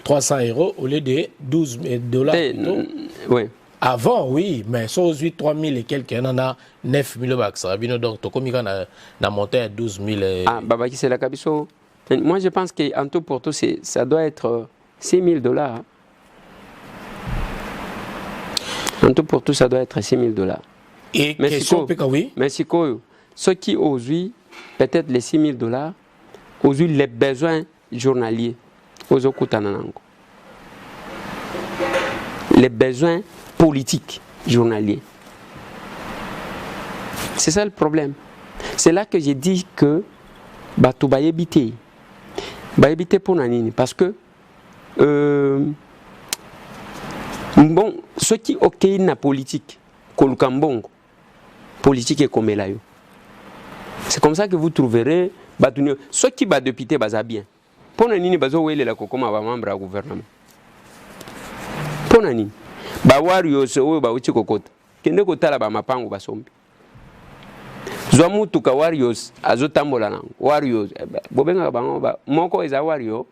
300 € au lieu de 12 $. Oui. Avant, oui, mais sur 8 3 000 et quelques, il y en a 9 000 $. Donc, comme il a monté à 12 000. Ah, Babaki, c'est la Kabiso. Moi, je pense qu'en tout pour tout, ça doit être 6 000 $. En tout pour tout, ça doit être 6 000 $. Et question, oui. Mais si ceux qui osent, peut-être les 6 000 $, osent les besoins journaliers, aux Okutananango. Les besoins politiques journaliers. C'est ça le problème. C'est là que j'ai dit que Batou va éviter. Va éviter pour Nanini. Parce que bon, ceux qui ok na politique, Kolukambongo, politique est comme là. C'est comme ça que vous trouverez Batunio. Ceux qui va député baza bien. Pour Nanini bazo wele la kokoma ba membre du gouvernement. Pour Nanini. Ba warriors oyo ba uchi kokota. Kende kotala ba mapango basombi. Zwamu tuka warriors azotambola nango. Warriors bobenga bango ba moko eza warrior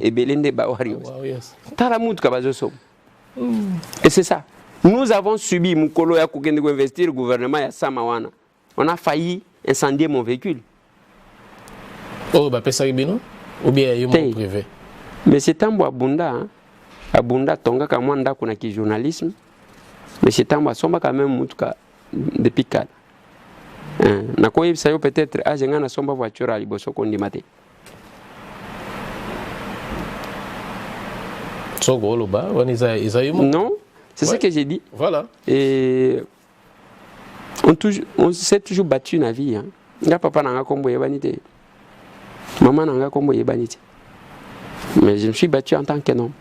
ebelende ba warriors. Tala mutuka bazosom. Et c'est ça. Nous avons subi mukolo ya kokende ko investir le gouvernement ya Samawana. On a failli incendier mon véhicule. Oh ba pesa bino ou bien yo mon privé. Mais c'est tambo abunda hein. Abunda tonga kama nda kuna ki journalisme. Mais c'est tambo somba quand même mutuka depuis kala. Na ko yebisa yo peut-être ajenga na somba voiture ali boso ko ndimate. So golo ba non, c'est ce que j'ai dit. Voilà. Et on s'est toujours battu na vie hein. Nga papa nanga kombo yebanite. Maman nanga kombo yebanite. Mais je me suis battu en tant qu'un homme.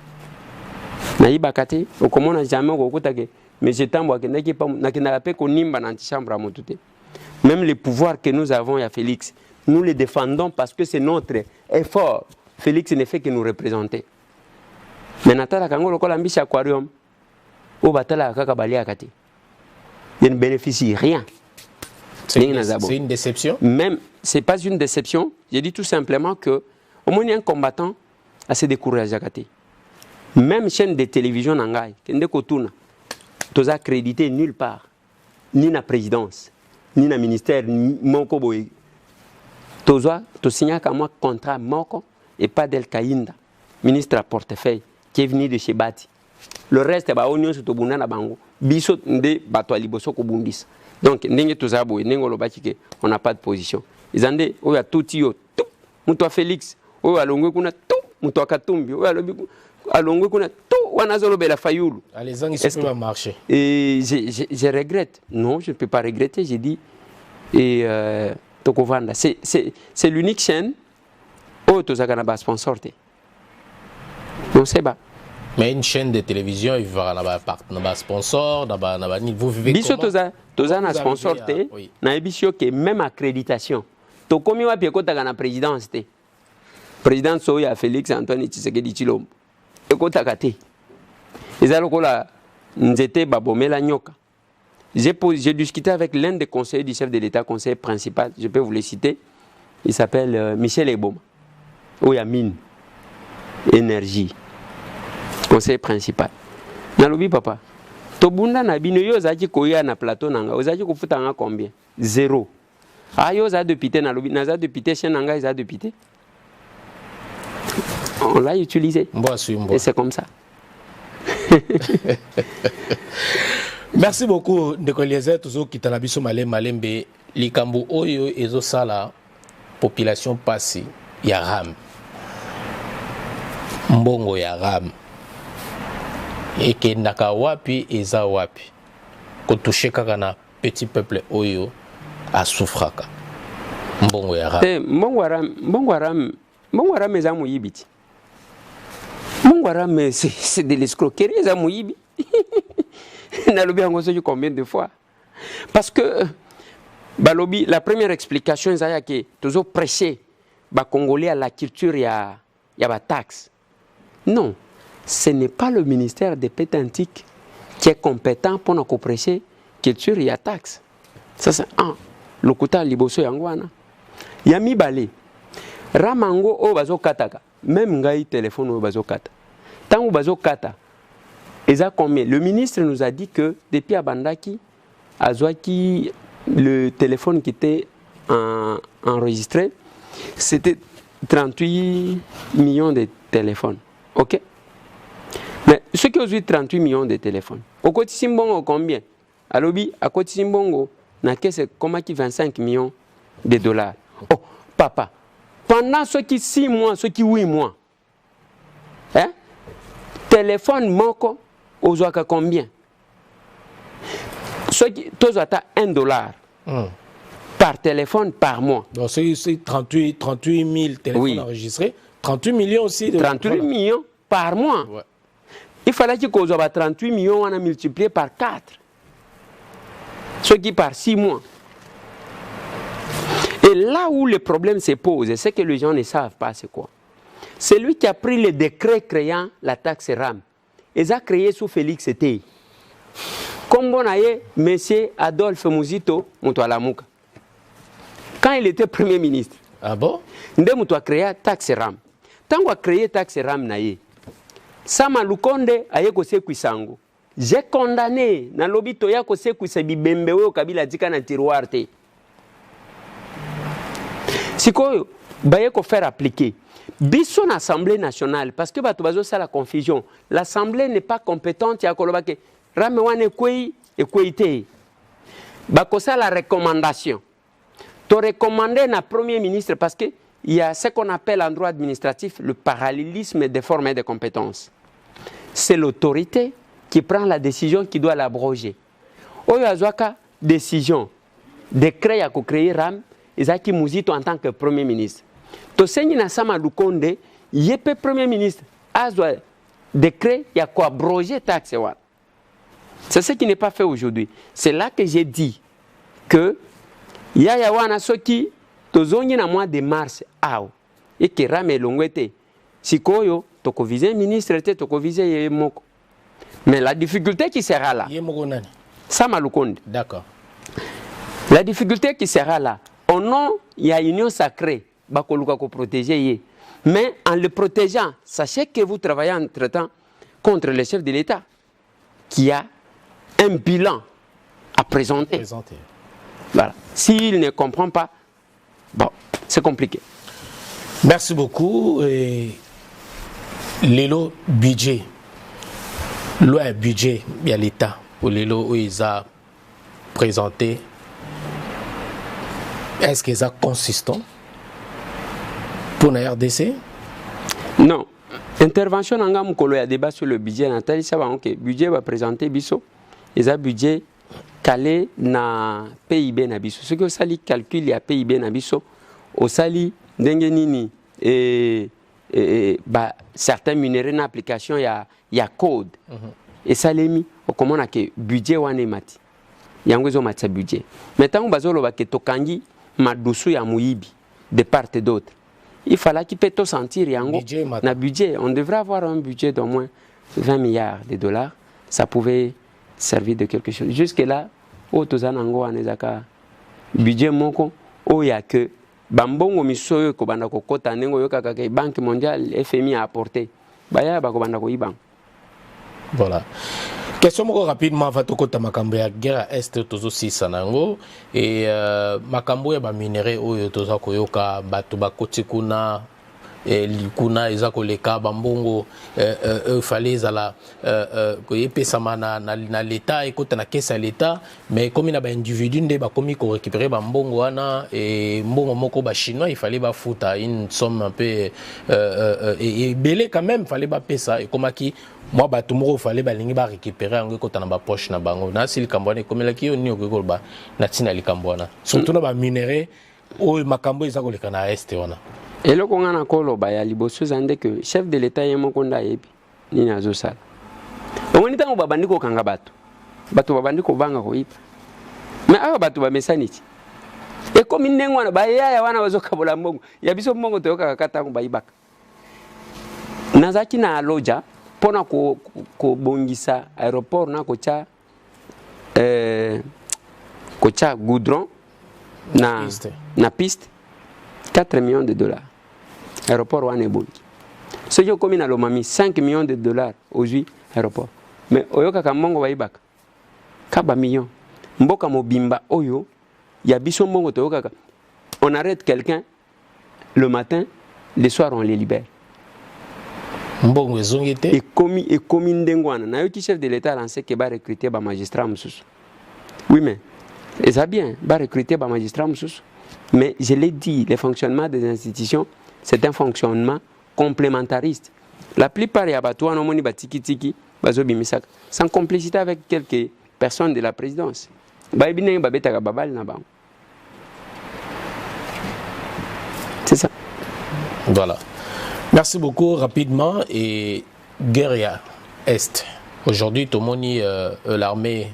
Naïba kate, au comment on n'a jamais rencontré, mais j'ai tant que n'a pas qu'on nimba dans chambre à monter. Même les pouvoirs que nous avons à Félix, nous les défendons parce que c'est notre effort. Félix ne fait que nous représenter. Mais Natala Kango le colambiche aquarium, au batala kakabali akate. Il ne bénéficie rien. C'est une déception. Même, c'est pas une déception. J'ai dit tout simplement que au moins il y a un combattant assez découragé à côté. Même chaîne de télévision n'angaï, kende kotuna, tous accrédité nulle part, ni na présidence, ni na ministère, ni moko boy. Tous signé comme moi contrat moko et pas d'El Kaïnda, ministre à portefeuille, qui est venu de chez Bati. Le reste, bah, on est na bango. Biso nde bato liboso ko bundis. Donc, ndenge tozabo, ndenge lo bati ke on n'a pas de position. Izande, oya tuti yo, tout, muto Félix, oya longwe kuna tout, muto Katumbi, oya lobi alongwe kuna tout, wana zolo bela Fayulu. Les gens ils peuvent marcher. Et je regrette. Non, je ne peux pas regretter, j'ai dit. Et Tokovanda, c'est l'unique chaîne où tozaka na ba sponsorté. Non, c'est pas. Mais une chaîne de télévision, il va avoir un sponsor, vous vivez biso comment? Toza na sponsor te, na ebisio que même accréditation. To komi wa pie kota na présidence te. Président Soya Félix Antoine Tshisekedi Tshilombo. Ekota kate. Ezalo kola nzete babomela nyoka. J'ai discuté avec l'un des conseillers du chef de l'État, conseiller principal, je peux vous le citer. Il s'appelle Michel Eboma. Oya mine énergie. Conseil principal. Nalobi papa. Tobunda na bino yo zaki koya na plateau nanga. Ozaki kofuta nga combien? 0. Ah yo za député nalobi na za député chez nanga za député. On l'a utilisé. Et c'est comme ça. Merci beaucoup Ndeko Eliezer toujours qui tala biso malembe likambo oyo ezo sala population passé ya ram. Mbongo ya ram. Et naka wapi eza wapi kotouché kaka na petit peuple oyo a souffraka mbongo ya ram mbongo ram eza muyibiti mbongo ram c'est de l'escroquerie eza muyibi nalobi yango soki combien de fois parce que balobi la première explication eza que tozo prêcher ba congolais à la culture ya ba taxe non. Ce n'est pas le ministère des Pétantiques qui est compétent pour nous prêcher culture et taxe. Ça c'est un. Le kota liboso yangwana. Yami balé. Ramango o bazo kataka. Même ngai téléphone o bazo kata. Tant bazo kata. Eza combien? Le ministre nous a dit que depuis Abandaki, Azwaki, le téléphone qui était enregistré, c'était 38 millions de téléphones. OK? Mais ceux qui ont eu 38 millions de téléphones, au côté Simbongo combien? À l'obi, à côté Simbongo, n'a que c'est comment qui 25 millions de dollars. Oh, papa, pendant ceux qui 6 mois, ceux qui 8 mois, hein? Téléphone moko, aux oaka combien? Ceux qui, tous à $1 par téléphone par mois. Donc c'est 38 000 téléphones enregistrés, 38 millions aussi. 38 millions par mois. Ouais. Il fallait qu'il y ait 38 millions, on a multiplié par 4. Ce qui par 6 mois. Et là où le problème se pose, c'est que les gens ne savent pas c'est quoi. C'est lui qui a pris le décret créant la taxe RAM. Ils ont créé sous Félix Téy. Comme on a eu M. Adolphe Muzito Moutoualamuka. Quand il était Premier ministre. Ah bon? Il a créé la taxe RAM. Tant qu'on a créé la taxe RAM, Sama Lukonde aye koseku isango. J'ai condamné na lobito ya koseku se bibembe we kabila dika na tiroir te. Sikoyo baye ko faire appliquer. Biso na Assemblée nationale parce que bato bazo ça la confusion. L'Assemblée n'est pas compétente ya koloba ke rame wane kwei e kweite. Bako ça la recommandation. To recommander na premier ministre parce que il y a ce qu'on appelle en droit administratif le parallélisme des formes et des compétences. C'est l'autorité qui prend la décision qui doit l'abroger. Oyo azwaka décision, décret ya ko créer RAM, ezaki Muzito en tant que premier ministre. To senyi na Sama Lukonde, yepe premier ministre, azwa décret ya ko abroger taxe wa. C'est ce qui n'est pas fait aujourd'hui. C'est là que j'ai dit que ya wana soki tozongi na mois de mars ao et que RAM elongwete sikoyo toko viser ministre te toko viser yemoko. Mais la difficulté qui sera là. Sama Lukonde. D'accord. La difficulté qui sera là. Au nom, il y a union sacrée. Bakoluka ko protéger ye. Mais en le protégeant, sachez que vous travaillez entre-temps contre le chef de l'État qui a un bilan à présenter. Voilà. S'il ne comprend pas, bon, c'est compliqué. Merci beaucoup. Et Lelo budget. Le budget, il y a l'État. Pour Lelo, où ils ont présenté. Est-ce qu'ils sont consistants pour la RDC? Non. Intervention en gamme, il y a débat sur le budget. Nathalie, ça va, ok. Budget va présenter Bisso. Ils ont budget calé na PIB na Bisso. Ce que ça li calcule, il y a PIB na Bisso. Au sali, dengenini et certains minéraux dans l'application, il y a code. Et ça l'est mis. Comment on a que budget ou mati. Il y a un budget. Maintenant, on va dire que tokangi madusu ya muibi de part et d'autre. Il fallait qu'il puisse sentir yango na budget. On devrait avoir un budget d'au moins 20 milliards de dollars. Ça pouvait servir de quelque chose. Jusque là, au tozanango anezaka budget moko o ya que bambongo misoyo ko banda ko kota nengo yo kaka ke Banque mondiale FMI a apporté. Baya ba ko banda ko ibang. Voilà. Question rapidement, va tokota makambo ya guerre est tozo sisanango et makambo ya ba minéraux oyo toza koyoka batu bakoti kuna kuna eza koleka bambongo fallait zala koyepesa na l'état ekota na caisse à l'état mais comme na ba individu nde ba komi ko récupérer bambongo wana et mbongo moko ba chinois il fallait ba futa une somme un peu et belé quand même fallait ba pesa et comme qui moi bato moko fallait ba lingi ba récupérer ngo kota na ba poche na bango na sili kambwana comme la ki oni ko ba na tina likambwana surtout na ba minéraux o makambo eza koleka na est wana. Et là, on a encore le liboso zande que chef de l'État est mon conda epi ni nazo sala. On est en babandi ko kanga bato. Bato babandi ko banga ko ipa. Mais aba bato ba mesaniti. Et comme nengo na ba ya wana bazo kabola mbongo. Ya biso mbongo to kaka ko ba ibaka. Nazaki na loja pona ko bongisa aéroport na ko cha goudron na piste 4 millions de dollars. Aéroport Wanebongi. Ce qui est commis à l'Omami, 5 millions de dollars aujourd'hui, aéroport. Mais Oyoka Kamongo Waibaka, 4 millions. Mboka Mobimba Oyo, il y a Bisson Mongo Toyoka. On arrête quelqu'un le matin, le soir on les libère. Mbongo Zongete. Et commis Ndengwana. Nayoki chef de l'État a lancé qu'il va recruter un magistrat Moussous. Oui, mais, et ça bien, va recruter un magistrat Moussous. Mais je l'ai dit, le fonctionnement des institutions, c'est un fonctionnement complémentariste. La plupart des abattoirs, sans complicité avec quelques personnes de la présidence. C'est ça. Voilà. Merci beaucoup. Rapidement, et guerre Est. Aujourd'hui, tout le monde l'armée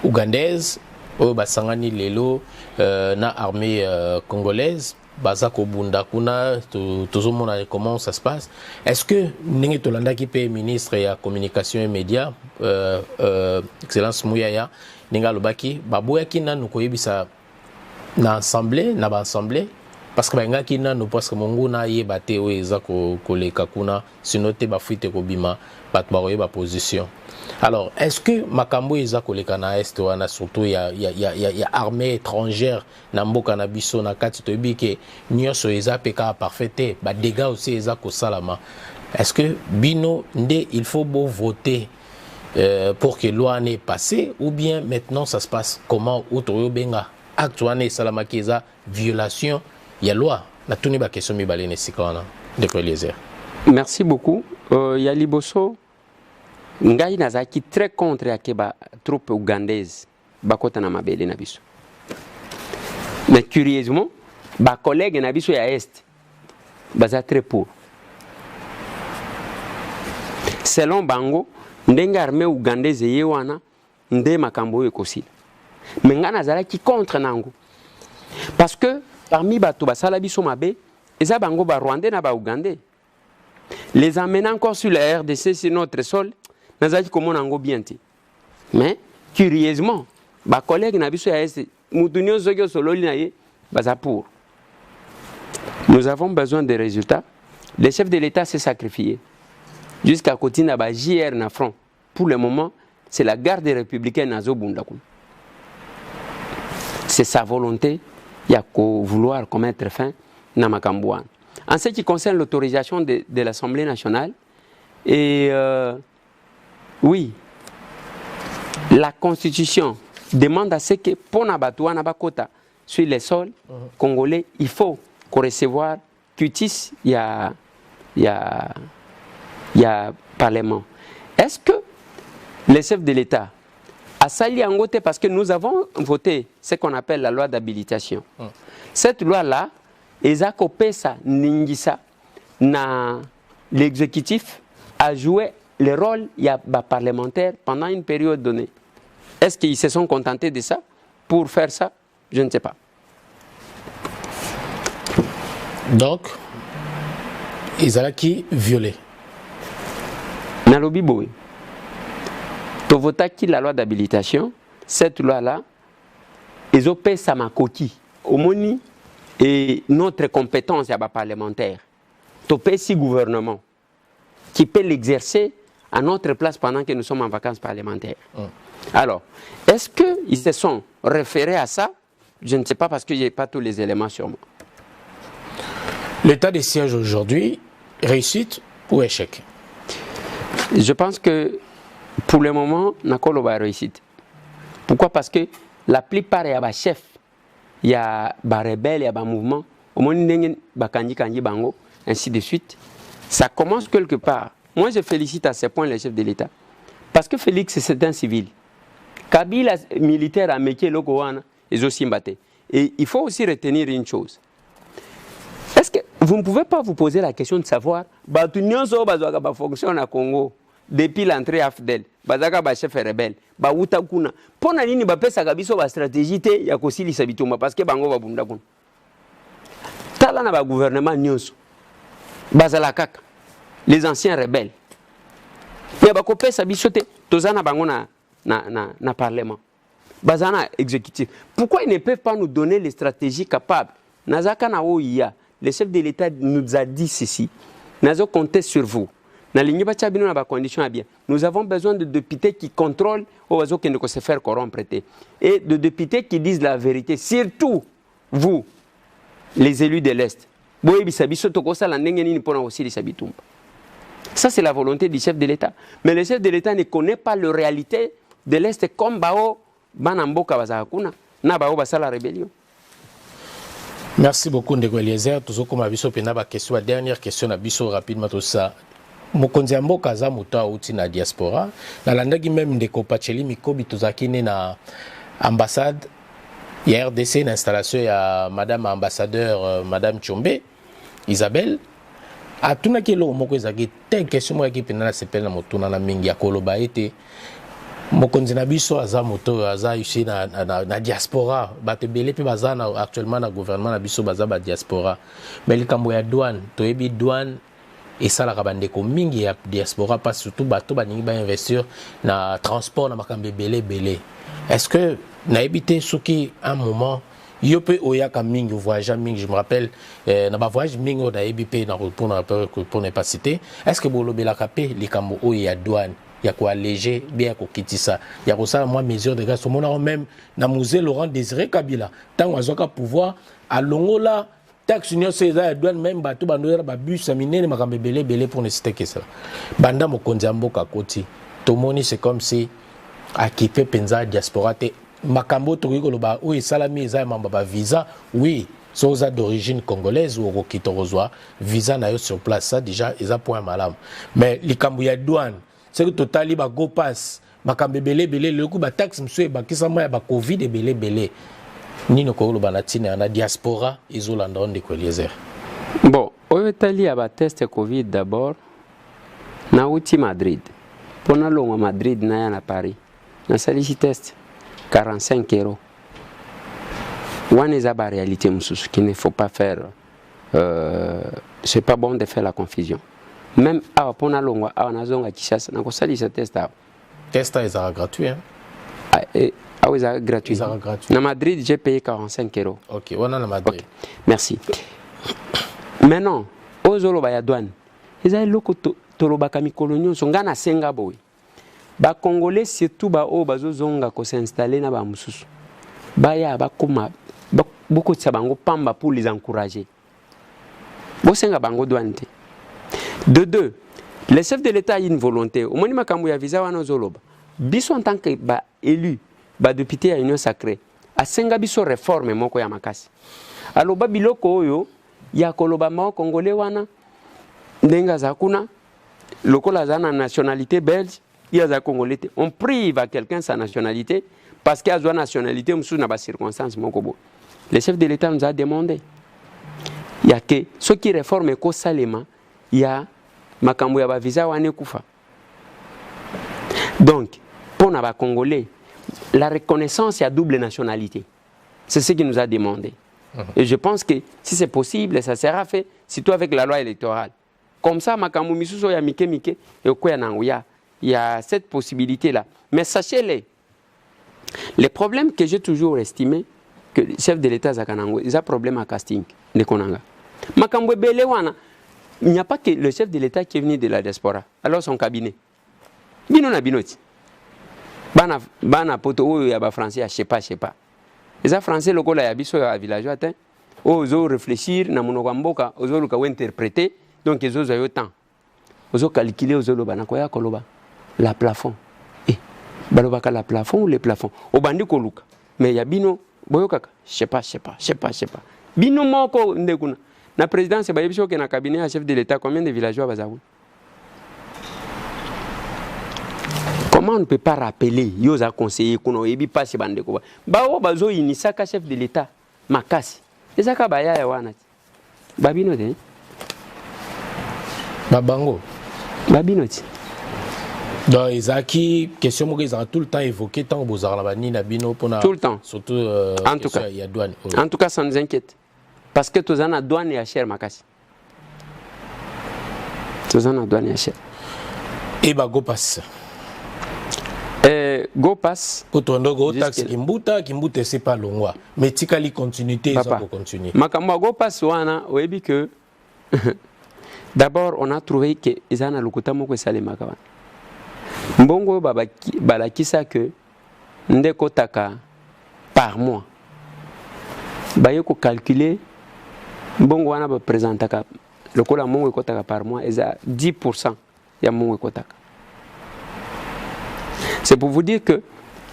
ougandaise. Basangani lelo na armée congolaise bazako bunda kuna tout le monde comment ça se passe. Est-ce que ningi tolanda ki pe ministre ya communication et médias excellence Mouyaya ninga lobaki baboya kina nukoyebisa na assemblée na ba assemblée parce que benga kina no parce que monguna yebate o ezako koleka kuna sinote ba fuite ko bima bat ba ba position. Alors, est-ce que Makambo eza koleka na est wana surtout il y a armée étrangère na mboka na biso na kati to bike nyoso eza peka parfaité ba dégâts aussi eza ko salama. Est-ce que bino ndé il faut beau voter pour que loi n'est passée ou bien maintenant ça se passe comment outre benga actuane salama keza violation il y a loi na tuni ba question mi balene sikana de Eliezer. Merci beaucoup. Ya liboso ngai nazaki très contre akeba troupe ougandaise bakota na mabele na biso. Mais curieusement, ba collègue na biso ya est baza très pour. Selon bango, ndenga armée ougandaise yewana nde makambo ekosila. Mais nga nazalaki contre nango. Parce que parmi bato basala biso mabe, eza bango ba rwandais na ba ougandais. Les amener encore sur la RDC sur notre sol. Nazaki comme on bien ti. Mais curieusement, ba collègue na biso ya est mutunyo zogyo sololi na ye baza pour. Nous avons besoin de résultats. Le chef de l'État s'est sacrifié jusqu'à côté na ba JR na front. Pour le moment, c'est la garde républicaine na Zobunda. C'est sa volonté, il y a qu'à vouloir commettre fin na Makambouane. En ce qui concerne l'autorisation de l'Assemblée nationale, Et oui, la Constitution demande à ce que pour Nabatouan Nabakota sur les sols congolais, il faut qu'on recevoir cutis, il y a Parlement. Est-ce que les chefs de l'État a sali en voté parce que nous avons voté ce qu'on appelle la loi d'habilitation. Cette loi-là, Ezakopesa Ningisa, l'exécutif a joué le rôle parlementaire pendant une période donnée. Est-ce qu'ils se sont contentés de ça pour faire ça? Je ne sais pas. Donc, ils ont qui violé. Nalobi Boy. To vota qui la loi d'habilitation, cette loi-là, ils ont payé sa makoti. Au moni et notre compétence parlementaire. To payé si gouvernement qui peut l'exercer à notre place pendant que nous sommes en vacances parlementaires. Alors, est-ce qu'ils se sont référés à ça? Je ne sais pas parce que je n'ai pas tous les éléments sur moi. L'état des sièges aujourd'hui, réussite ou échec? Je pense que pour le moment, Nakolo va réussite. Pourquoi? Parce que la plupart il y a des chefs, il y a des rebelles, il y a des mouvements, au moins bango, ainsi de suite. Ça commence quelque part. Moi, je félicite à ce point les chefs de l'État. Parce que Félix, c'est un civil. Kabila, militaire, a métier, ils ont aussi battu. Et il faut aussi retenir une chose. Est-ce que vous ne pouvez pas vous poser la question de savoir, si fonctionne à Congo depuis l'entrée à Fidel, chef rebelle, Utakuna, pour nini bapesa kabiso ba stratégie te ya kosilisa bitumba parce que bango babunda kuna. Tala na ba gouvernement nyonso. Bazala kaka. Les anciens rebelles. Mais bakopesa biso te tozana bango na parlement. Bazana exécutif. Pourquoi ils ne peuvent pas nous donner les stratégies capables? Nazaka na OIA, le chef de l'État nous a dit ceci. Nazo compter sur vous. Nous avons besoin de députés qui contrôlent qui ne se faire corrompre et de députés qui disent la vérité. Surtout vous, les élus de l'Est. Ça, c'est la volonté du chef de l'État. Mais le chef de l'État ne connaît pas la réalité de l'Est comme Bao Banamboka Bazakuna, Nabao Basala Rébellion. Merci beaucoup, Ndeko Eliezer. Toujours comme abisso penaba question, la dernière question abisso rapidement tout ça. Mokonzi Mboka za muta uti na diaspora. Na landaki même Ndeko Pacheli Mikobi tozaki na ambassade. Il y a RDC une installation ya madame ambassadeur madame Tchombe Isabelle. A tuna kilo moko ezaki te question mo ki penana sepel na motuna na mingi ya koloba ete mokonzi na biso aza moto aza ici na diaspora batebele pe bazana actuellement na gouvernement na biso baza ba diaspora mais likambo ya douane toyebi douane et ça la bandeko mingi ya diaspora pas surtout bato baningi ba investir na transport na makambe belé. Est-ce que na ebité soki un moment yo pe oyaka mingi voyage mingi, je me rappelle na ba voyage mingi o da ebipé na pour ne pas citer, est-ce que bolobela kapé likambo o ya douane ya ko alléger bien ko kitisa ya ko ça moi mesure de grâce mon même na musée Laurent Désiré Kabila tant azoka pouvoir à longola taxe union césar douane même bato bandora ba bus minene makambe belé pour ne citer que ça banda mokonzi mboka koti tomoni c'est comme si a quitté penza diaspora te makambo to koloba o salami eza mamba ba visa oui soza d'origine congolaise ou okito rozwa visa na yo sur place ça déjà eza point malam mais likambo ya douane c'est que totali ba go pass makambe belé le coup ba taxe monsieur ba kisama ya ba covid et belé nino ko lo bana tina na diaspora izolanda onde ko Eliezer. Bon o tali ba test covid d'abord na uti Madrid pona longa Madrid na ya Paris na salisi test 45 €. One is la réalité qu'il ne faut pas faire. C'est pas bon de faire la confusion. Même à Pona Longa, à Nazonga Kishasa, on a ce test. Test est gratuit. Ah oui, c'est gratuit. À Madrid, j'ai payé 45 €. Ok, on a à Madrid. Okay. Merci. Maintenant, aux Olobaya douane, ils ont loko tolobaka mikolonyo songana senga boy. Ba Congolais surtout ba o bazo zonga ko s'installer na ba mususu. Baya ba koma beaucoup de sabango pamba pour les encourager. Bosenga bango douane. De deux, Le chef de l'État a une volonté. Au moins, il y a visa wana zoloba. Biso en tant que élu, député à Union Sacrée, a senga biso réforme moko ya makasi. Alors biloko oyo ya koloba ma congolais wana ndenga zakuna lokola zana nationalité belge, il y a za congolais. On prive à quelqu'un sa nationalité parce qu'il a une nationalité msou na ba circonstances moko bo. Le chef de l'État nous a demandé. Il y a que ceux qui réforment ko salema, il y a makambo ya ba visa wane kufa. Donc, pour les Congolais, la reconnaissance à double nationalité, c'est ce qu'il nous a demandé. Et je pense que si c'est possible, ça sera fait, surtout avec la loi électorale. Comme ça, makambo misuso ya mike mike, il y a cette possibilité-là. Mais sachez-le, le problème que j'ai toujours estimé, que le chef de l'État Zakanango, il a un problème à casting de Konanga. Makambo Belewana, il n'y a pas que le chef de l'État qui est venu de la diaspora. Alors son cabinet. Bino na binoti. Bana poto o ya ba français je sais pas. Les français lokola ya biso ya villageois atteint. Ozo réfléchir na monoko mboka, ozo luka interpréter donc ils ont eu temps. Ozo calculer ozo loba na koya koloba la plafond. Baloba ka la plafond ou les plafonds. Obandi ko luka. Mais ya bino boyokaka je sais pas. Bino moko ndekuna. Na présidence ba yebiso ke na cabinet à chef de l'État combien de villageois bazawu? Comment on ne peut pas rappeler yoza conseiller kuno yebi passe bandeko ba o bazo inisaka chef de l'État makasi ezaka baya ya wana babino de babango babino ti donc ezaki question moko ezaka tout le temps évoqué tant bozala la bani na bino pona tout le temps surtout en tout cas il y a douane en tout cas ça nous inquiète parce que tozana douane ya cher makasi tozana douane ya cher et bago passe go pass pour ton go taxe kimbuta c'est pas longwa mais tikali continuité ils ont continuer makambo go pass wana oyebi que d'abord on a trouvé que izana lokuta moko salema kawana mbongo balakisa que ndeko taka par mois baye ko calculer mbongo wana ba présentaka lokola mbongo ekotaka par mois eza 10% ya mbongo ekotaka. C'est pour vous dire que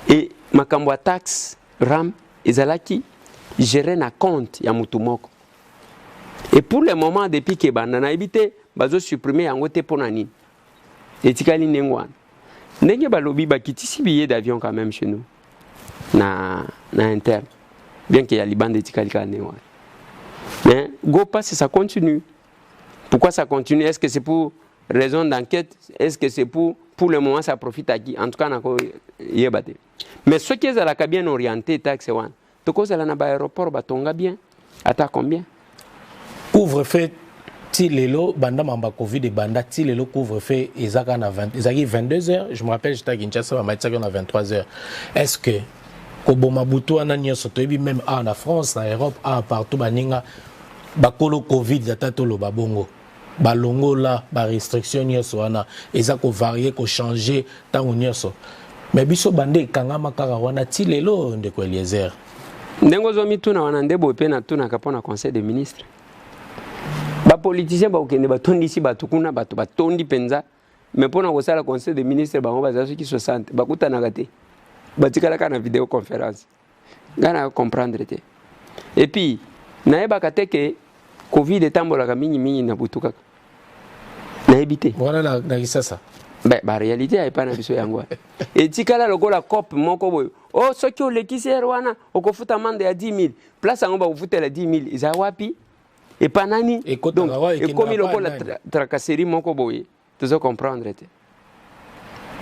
et makambo taxe ram ezalaki gérer na compte ya mutumoko. Et pour le moment depuis que bandana ebité bazo supprimer yango te pona nini. Etikali nengwana. Ndenge balobi bakitisi billet d'avion quand même chez nous. Na interne. Bien qu'il y a les bandes etikali ka nengwana. Mais go pass ça continue. Pourquoi ça continue? Est-ce que c'est pour raison d'enquête? Est-ce que c'est pour le moment ça profite à qui? En tout cas, mais ceux qui sont bien orientés, taxe one. Donc, vous allez dans l'aéroport, batonga bien. Attends combien? Couvre-feu, Tilelo, banda mamba Covid et banda Tilelo couvre-feu, ils ont 22h. Je me rappelle, j'étais à Kinshasa, on a 23h. Est-ce que, Kobomabutu, même en France, en Europe, partout, baninga, bakolo Covid, yatatolo babongo. Balongo là, ba restriction nyonso wana eza ko varier ko changer tango nyonso mais biso bande kanga makara wana ti lelo ndeko Eliezer ndengo zo mituna wana ndebo pe na tuna kapona conseil des ministres ba politicien ba okende ba tondisi ba tukuna ba to ba tondi penza mais pona ko sala conseil des ministres ba ngoba za soki 60 ba kutana kate ba tikala kana vidéo conférence ngana comprendre te et puis naeba kateke Covid etambola ka mingi na butuka na ebité voilà la kisasa ba réalité ay pas na biso yango et tikala lokola cop moko boyo oh soki o lekisi wana okofuta mande ya 10000 place yango ba kufutela 10000 iza wapi et pas nani donc et comme lokola tracasserie moko boye tu comprendre te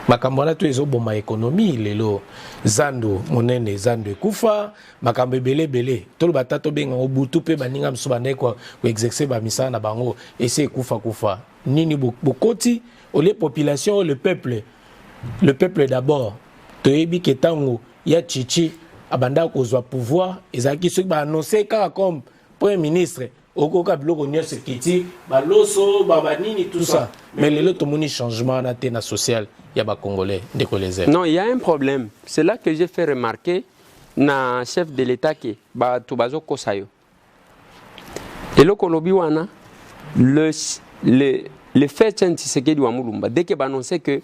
makambo wana to ezoboma économie lelo zando monene zando ekufa makambo ebele tolo batato benga obutu pe baninga mso bande ko exercer ba misala na bango ese kufa nini bokoti les populations le peuple d'abord toyebi ke tango ya chichi abanda kozwa pouvoir ezaki ceux ba annoncer comme premier ministre okoka biloko nyonso kiti baloso babanini tout ça mais lelo tomoni changement na tena social ya ba congolais ndeko Eliezer. Non, il y a un problème. C'est là que j'ai fait remarquer na chef de l'État qui ba tubazo kosayo. Et le kolobi wana le le fait que Tshisekedi wa Mulumba dès que annoncé que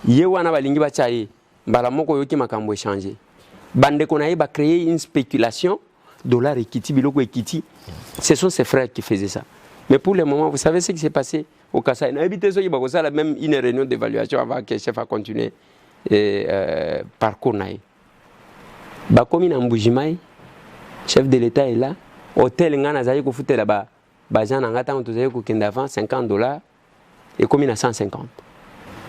yewana balingi bachaye mbala moko yoki makambo échanger bande konaye ba créer une spéculation dollar ekiti biloko ekiti. Ce sont ses frères qui faisaient ça. Mais pour le moment, vous savez ce qui s'est passé au Kassai. On a évité ça, il y a même une réunion d'évaluation avant que le chef a continué parcours. Comme il Mbujimai, chef de l'État est là. Hôtel ngana zayi ko fouté là-bas. Bajan ngata on tozayi ko kenda avant $50 et comme il a 150.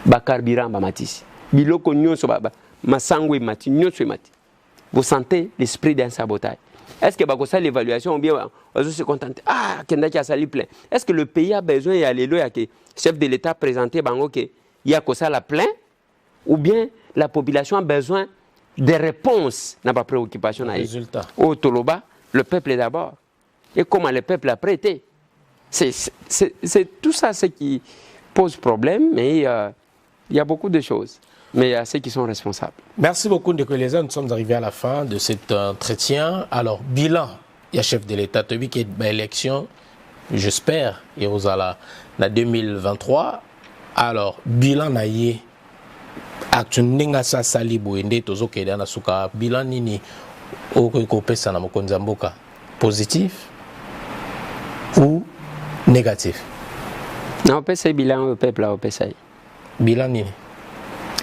Ba carburant ba matisi. Biloko nyonso ba masangwe mati nyonso mati. Vous sentez l'esprit d'un sabotage. Est-ce que ça l'évaluation ou bien on se contente Kendaki a sali plein. Est-ce que le pays a besoin y aller là que le chef de l'État présenté bango que y a que ça la plein ou bien la population a besoin des réponses n'a pas préoccupation à résultat. Au Toloba, le peuple est d'abord. Et comment le peuple a prêté. C'est tout ça ce qui pose problème, mais il y a beaucoup de choses. Mais il y a ceux qui sont responsables. Merci beaucoup, Ndeko Eliezer. Nous sommes arrivés à la fin de cet entretien. Alors, bilan, il y a chef de l'État, qui est une élection, j'espère, il y a en 2023. Alors, bilan, naïe, actuellement, ça sali boende, tozo keda na suka, bilan nini, oko pesa na mokonza mboka, positif ou négatif? Non, on peut essayer bilan au peuple, on peut essayer. Bilan nini?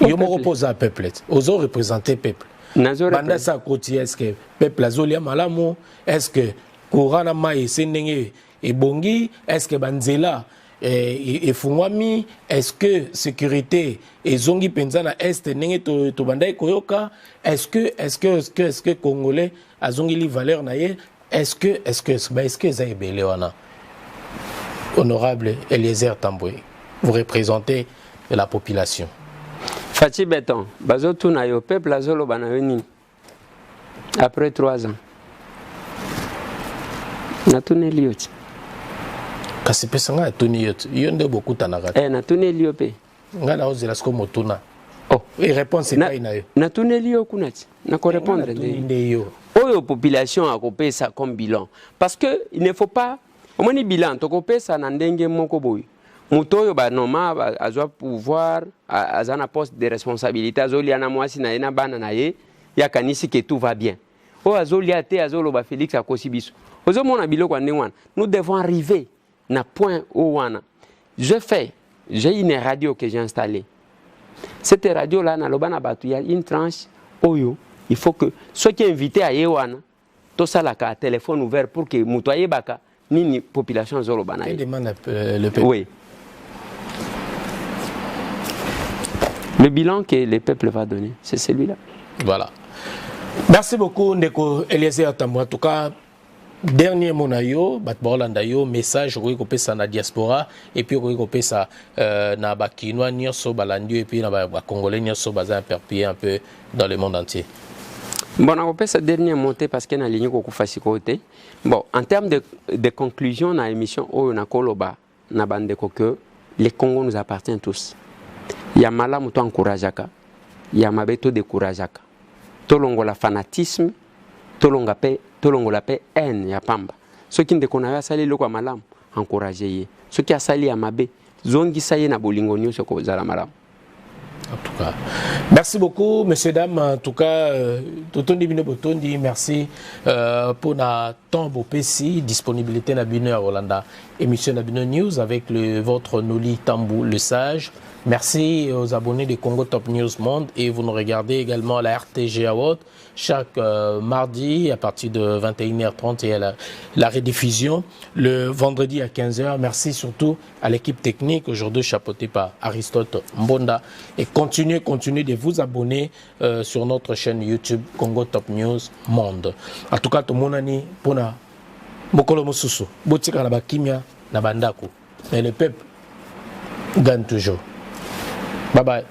Yo me repose à peuple. Ozo représenter peuple. Banda sa côté est-ce que peuple azolia malamu, est-ce que courant mai senenge et bongi, est-ce que banzela et fungwami, est-ce que sécurité et zongi penzana est nenge to bandai koyoka, est-ce que congolais azongi li valeur naie, est-ce que ça est belé wana. Honorable Eliezer Tambwe, vous représentez la population. Fati Béton, bazotu na yo peuple azolo banayoni. Après 3 ans. Natune lioti. Kasi pesa nga tuni yot. Yonde beaucoup tanagata. Natune liope. Nga na ozela sko motuna. Oh, et réponse est na yo. Natune lio kunati. Na ko répondre de yo. Oyo population a copé ça comme bilan parce que il ne faut pas au moins bilan to copé ça na ndenge moko boy. Mutoyo ba noma azwa pouvoir azana poste de responsabilité azoli ana mwasi na ena bana na ye ya kanisi que tout va bien. O azoli ate azolo ba Félix akosibiso. Ozo mona biloko ndengwana. Nous devons arriver na point au wana. J'ai une radio que j'ai installée. Cette radio là na lobana batu ya une tranche oyo il faut que ceux qui invités à yewana to sala ka téléphone ouvert pour que mutoye baka nini population zolo bana. Il demande le peuple. Oui. Le bilan que le peuple va donner, c'est celui-là. Voilà. Merci beaucoup, Ndeko Eliezer Tambwe. En tout cas, dernier mot na yo, batbolanda yo, message ko ko pesa na diaspora et puis ko pesa na ba kinwa nyoso balandio et puis na ba congolais nyoso baza perpétuer un peu dans le monde entier. Bon, on peut ce dernier monter parce que na ligne ko fasi côté. Bon, en termes de conclusion na émission o na koloba na bande ko que les Congo nous appartient tous. Il y a malamu to encourageaka, il y a mabeto décourageaka. Tolongola fanatisme, tolonga paix haine ya pamba. Ceux qui ne connaissent pas le quoi malamu encourager. Ceux qui a sali ya mabe, zongi saye na bolingo nyonso ko zala malamu. En tout cas, merci beaucoup, messieurs, dames. En tout cas, Totondi Bino Botondi, merci pour la temps beau PC, disponibilité na Bino Rolanda, émission na Bino News avec votre Noli Tambou, le sage. Merci aux abonnés de Congo Top News Monde et vous nous regardez également à la RTG Award chaque mardi à partir de 21h30 et à la rediffusion le vendredi à 15h. Merci surtout à l'équipe technique aujourd'hui chapeautée par Aristote Mbonda et continuez de vous abonner sur notre chaîne YouTube Congo Top News Monde. En tout cas, tout le monde pour na mokolo mosusu botika na bakimia na bandako mais le peuple gagne toujours. Bye bye.